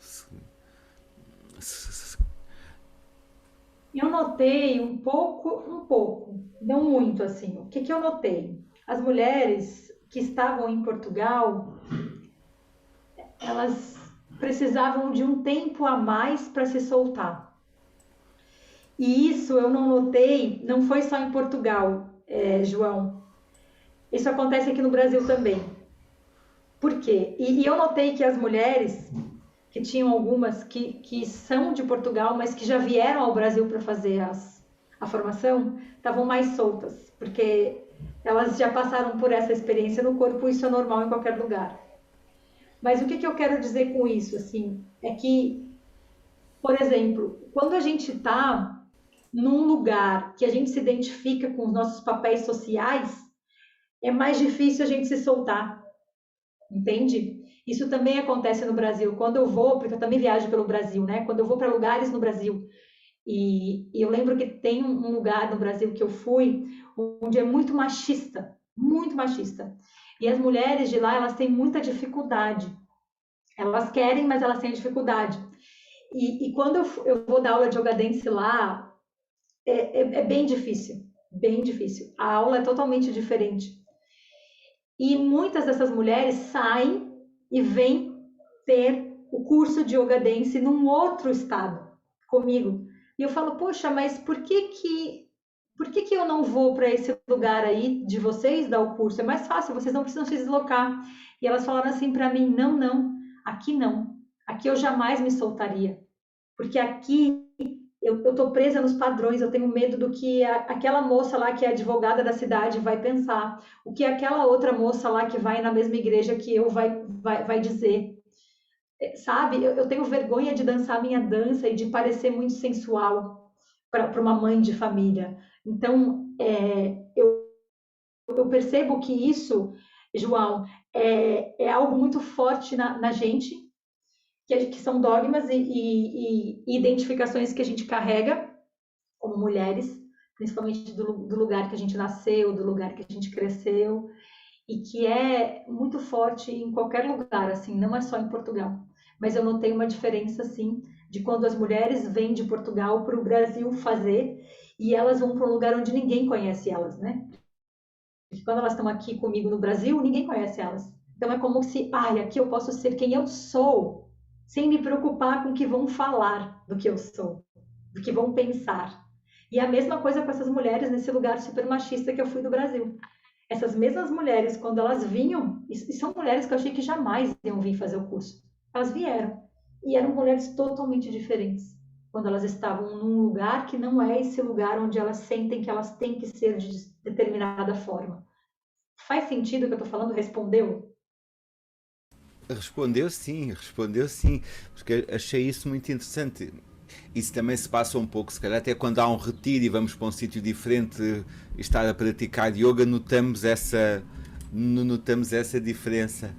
Eu notei um pouco, não muito assim. O que que eu notei? As mulheres que estavam em Portugal, elas precisavam de um tempo a mais para se soltar. E isso eu não notei, não foi só em Portugal, João. Isso acontece aqui no Brasil também. Por quê? E eu notei que as mulheres, que tinham algumas que são de Portugal, mas que já vieram ao Brasil para fazer a formação, estavam mais soltas, porque elas já passaram por essa experiência no corpo, isso é normal em qualquer lugar. Mas o que, que eu quero dizer com isso, assim, é que, por exemplo, quando a gente está num lugar que a gente se identifica com os nossos papéis sociais, é mais difícil a gente se soltar, entende? Isso também acontece no Brasil. Quando eu vou, porque eu também viajo pelo Brasil, né? Quando eu vou para lugares no Brasil, e eu lembro que tem um lugar no Brasil que eu fui, onde é muito machista, muito machista. E as mulheres de lá, elas têm muita dificuldade. Elas querem, mas elas têm dificuldade. E quando eu vou dar aula de yoga dance lá, é bem difícil, bem difícil. A aula é totalmente diferente. E muitas dessas mulheres saem e vêm ter o curso de yoga dance num outro estado comigo. E eu falo, poxa, mas por que que eu não vou para esse lugar aí de vocês dar o curso? É mais fácil, vocês não precisam se deslocar. E elas falaram assim para mim, não, não, aqui não. Aqui eu jamais me soltaria. Porque aqui eu tô presa nos padrões, eu tenho medo do que aquela moça lá que é advogada da cidade vai pensar, o que aquela outra moça lá que vai na mesma igreja que eu vai dizer. Sabe, eu tenho vergonha de dançar minha dança e de parecer muito sensual para uma mãe de família. Então, eu percebo que isso, João, é algo muito forte na gente, que são dogmas e identificações que a gente carrega como mulheres, principalmente do lugar que a gente nasceu, do lugar que a gente cresceu, e que é muito forte em qualquer lugar, assim, não é só em Portugal. Mas eu notei uma diferença, assim, de quando as mulheres vêm de Portugal para o Brasil fazer e elas vão para um lugar onde ninguém conhece elas, né? Porque quando elas estão aqui comigo no Brasil, ninguém conhece elas. Então é como se, ai, aqui eu posso ser quem eu sou, sem me preocupar com o que vão falar do que eu sou, do que vão pensar. E a mesma coisa com essas mulheres nesse lugar super machista que eu fui do Brasil. Essas mesmas mulheres, quando elas vinham, e são mulheres que eu achei que jamais iam vir fazer o curso, elas vieram. E eram mulheres totalmente diferentes. Quando elas estavam num lugar que não é esse lugar onde elas sentem que elas têm que ser de determinada forma. Faz sentido o que eu estou falando? Respondeu? Respondeu sim, porque achei isso muito interessante. Isso também se passa um pouco, se calhar até quando há um retiro e vamos para um sítio diferente e estar a praticar yoga, notamos essa diferença.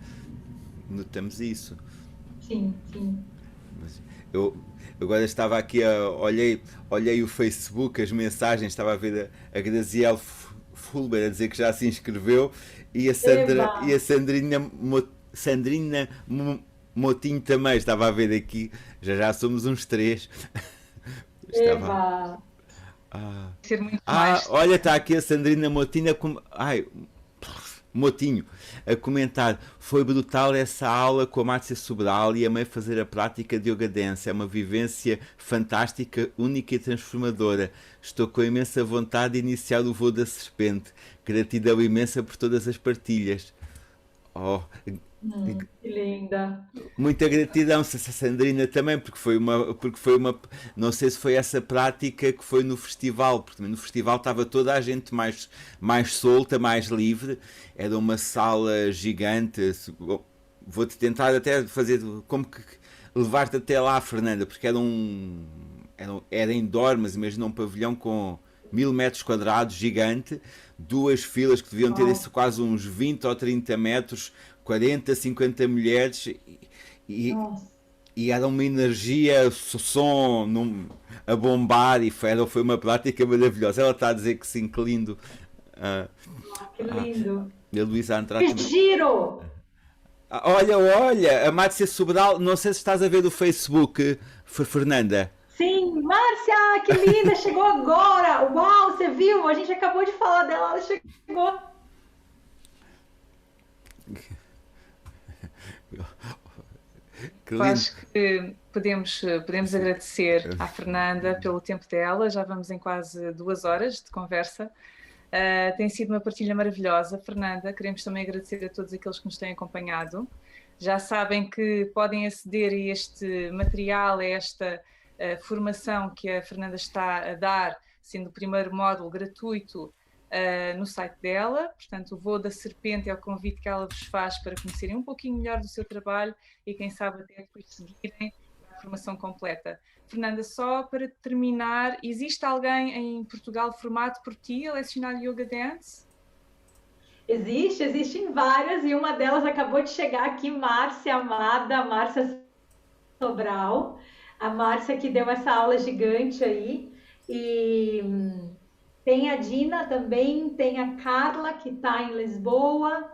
Notamos isso. Sim, sim. Mas eu agora estava aqui, olhei o Facebook, as mensagens, estava a ver a Graziele Fulber a dizer que já se inscreveu e Eba, a Sandrina Motinho também, estava a ver aqui, já somos uns três. Estava. eba. Ah, Ser muito mais. olha, está aqui a Sandrina Motinho Motinho a comentar. Foi brutal essa aula com a Márcia Sobral e amei fazer a prática de yoga dance. É uma vivência fantástica, única e transformadora. Estou com imensa vontade de iniciar o voo da serpente. Gratidão imensa por todas as partilhas. Oh, Que linda. muita gratidão, Sandrina, também, porque foi uma, não sei se foi essa prática que foi no festival, porque também no festival estava toda a gente mais solta, mais livre, era uma sala gigante. Vou-te tentar até fazer, como que levar-te até lá, Fernanda, porque era indoor, mas imagina um pavilhão com 1000 metros quadrados, gigante, duas filas que deviam ter Nossa, quase uns 20 ou 30 metros, 40, 50 mulheres e, nossa, e era uma energia, som a bombar e foi uma prática maravilhosa. Ela está a dizer que sim, que lindo. Ah, que ah, lindo. a Luísa Andrade Que também. giro! Olha, a Márcia Sobral, não sei se estás a ver o Facebook, Fernanda. Sim, Márcia, que linda, chegou agora! Uau, você viu? A gente acabou de falar dela, ela chegou. Que Eu lindo. acho que podemos agradecer à Fernanda pelo tempo dela, já vamos em quase 2 horas de conversa. Tem sido uma partilha maravilhosa, Fernanda. Queremos também agradecer a todos aqueles que nos têm acompanhado. Já sabem que podem aceder a este material, a esta formação que a Fernanda está a dar, sendo o primeiro módulo gratuito no site dela. Portanto, o Voo da Serpente é o convite que ela vos faz para conhecerem um pouquinho melhor do seu trabalho e quem sabe até depois seguirem a formação completa. Fernanda, só para terminar, existe alguém em Portugal formado por ti a lecionar Yoga Dance? Existem várias, e uma delas acabou de chegar aqui, Márcia amada, Márcia Sobral, a Márcia que deu essa aula gigante aí, e tem a Dina também, tem a Carla que está em Lisboa,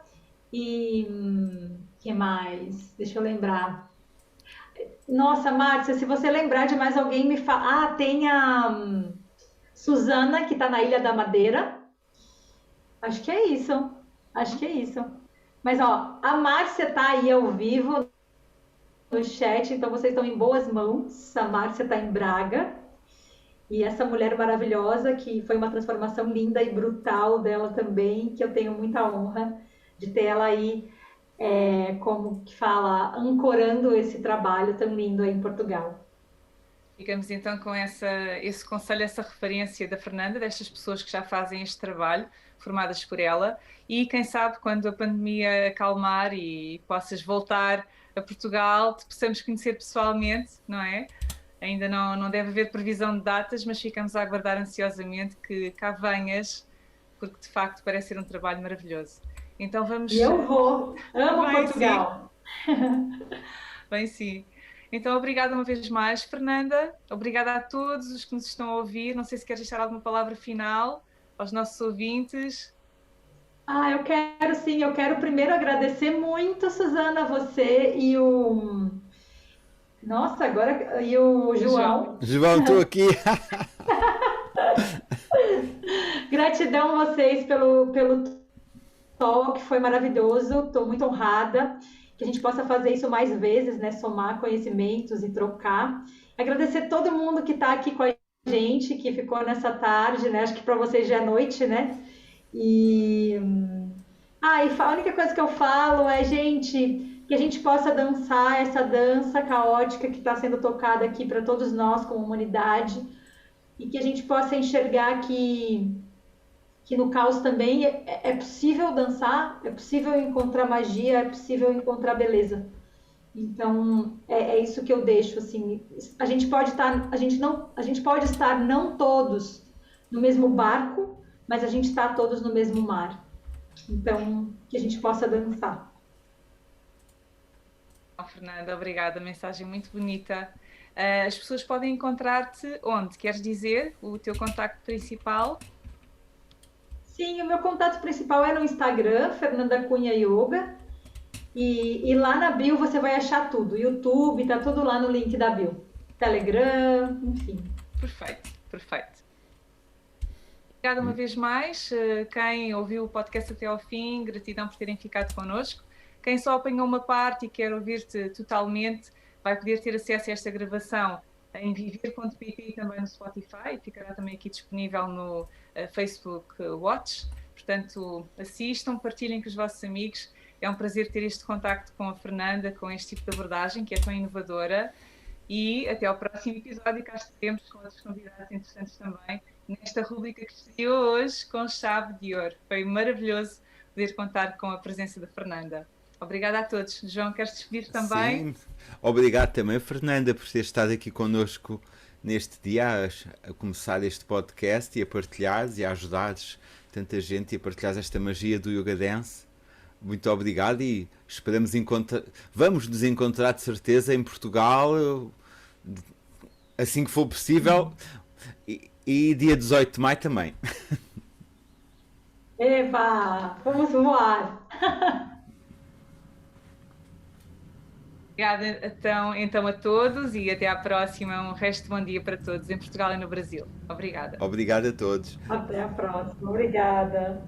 e que mais? Deixa eu lembrar. Nossa, Márcia, se você lembrar de mais alguém, me fala. Ah, tem a Suzana, que está na Ilha da Madeira. Acho que é isso. Acho que é isso. Mas, ó, a Márcia está aí ao vivo no chat, então vocês estão em boas mãos. A Márcia está em Braga. E essa mulher maravilhosa, que foi uma transformação linda e brutal dela também, que eu tenho muita honra de ter ela aí, como que fala, ancorando esse trabalho tão lindo aí em Portugal. Ficamos então com esse conselho, essa referência da Fernanda, destas pessoas que já fazem este trabalho, formadas por ela, e quem sabe quando a pandemia acalmar e possas voltar a Portugal, te possamos conhecer pessoalmente, não é? Ainda não deve haver previsão de datas, mas ficamos a aguardar ansiosamente que cá venhas, porque de facto parece ser um trabalho maravilhoso. Então vamos... E eu vou, amo Bem, Portugal. Bem, sim. Então, obrigada uma vez mais, Fernanda. Obrigada a todos os que nos estão a ouvir. Não sei se queres deixar alguma palavra final aos nossos ouvintes. Eu quero sim, eu quero primeiro agradecer muito, Suzana, você e o... Nossa, agora... E o João. João, estou aqui. Gratidão a vocês pelo talk, foi maravilhoso. Estou muito honrada que a gente possa fazer isso mais vezes, né? Somar conhecimentos e trocar. Agradecer todo mundo que está aqui com a gente, que ficou nessa tarde, né? Acho que para vocês já é noite, né? E a única coisa que eu falo é, gente, que a gente possa dançar essa dança caótica que está sendo tocada aqui para todos nós como humanidade e que a gente possa enxergar que no caos também é possível dançar, é possível encontrar magia, é possível encontrar beleza. Então é isso que eu deixo, assim. A gente pode estar não todos no mesmo barco, mas a gente está todos no mesmo mar. Então que a gente possa dançar. Fernanda, obrigada, mensagem muito bonita. As pessoas podem encontrar-te onde? Queres dizer o teu contacto principal? Sim, o meu contato principal é no Instagram, Fernanda Cunha Yoga. E lá na bio você vai achar tudo. YouTube, tá tudo lá no link da bio. Telegram, enfim. Perfeito. Obrigada uma vez mais. Quem ouviu o podcast até ao fim, gratidão por terem ficado connosco. Quem só apanhou uma parte e quer ouvir-te totalmente, vai poder ter acesso a esta gravação em viver.pt e também no Spotify. Ficará também aqui disponível no Facebook Watch. Portanto, assistam, partilhem com os vossos amigos. É um prazer ter este contacto com a Fernanda, com este tipo de abordagem que é tão inovadora. E até ao próximo episódio, cá estaremos com outros convidados interessantes também, nesta rubrica que estreou hoje com chave de ouro. Foi maravilhoso poder contar com a presença da Fernanda. Obrigada a todos. João, queres despedir também? Sim. Obrigado também, Fernanda, por ter estado aqui connosco neste dia a começar este podcast e a partilhares e a ajudares tanta gente e a partilhares esta magia do Yoga Dance. Muito obrigado e esperamos vamos nos encontrar de certeza em Portugal assim que for possível e dia 18 de maio também. Eva, vamos voar! Obrigada então a todos e até à próxima. Um resto de bom dia para todos em Portugal e no Brasil. Obrigada. Obrigado a todos. Até a próxima. Obrigada.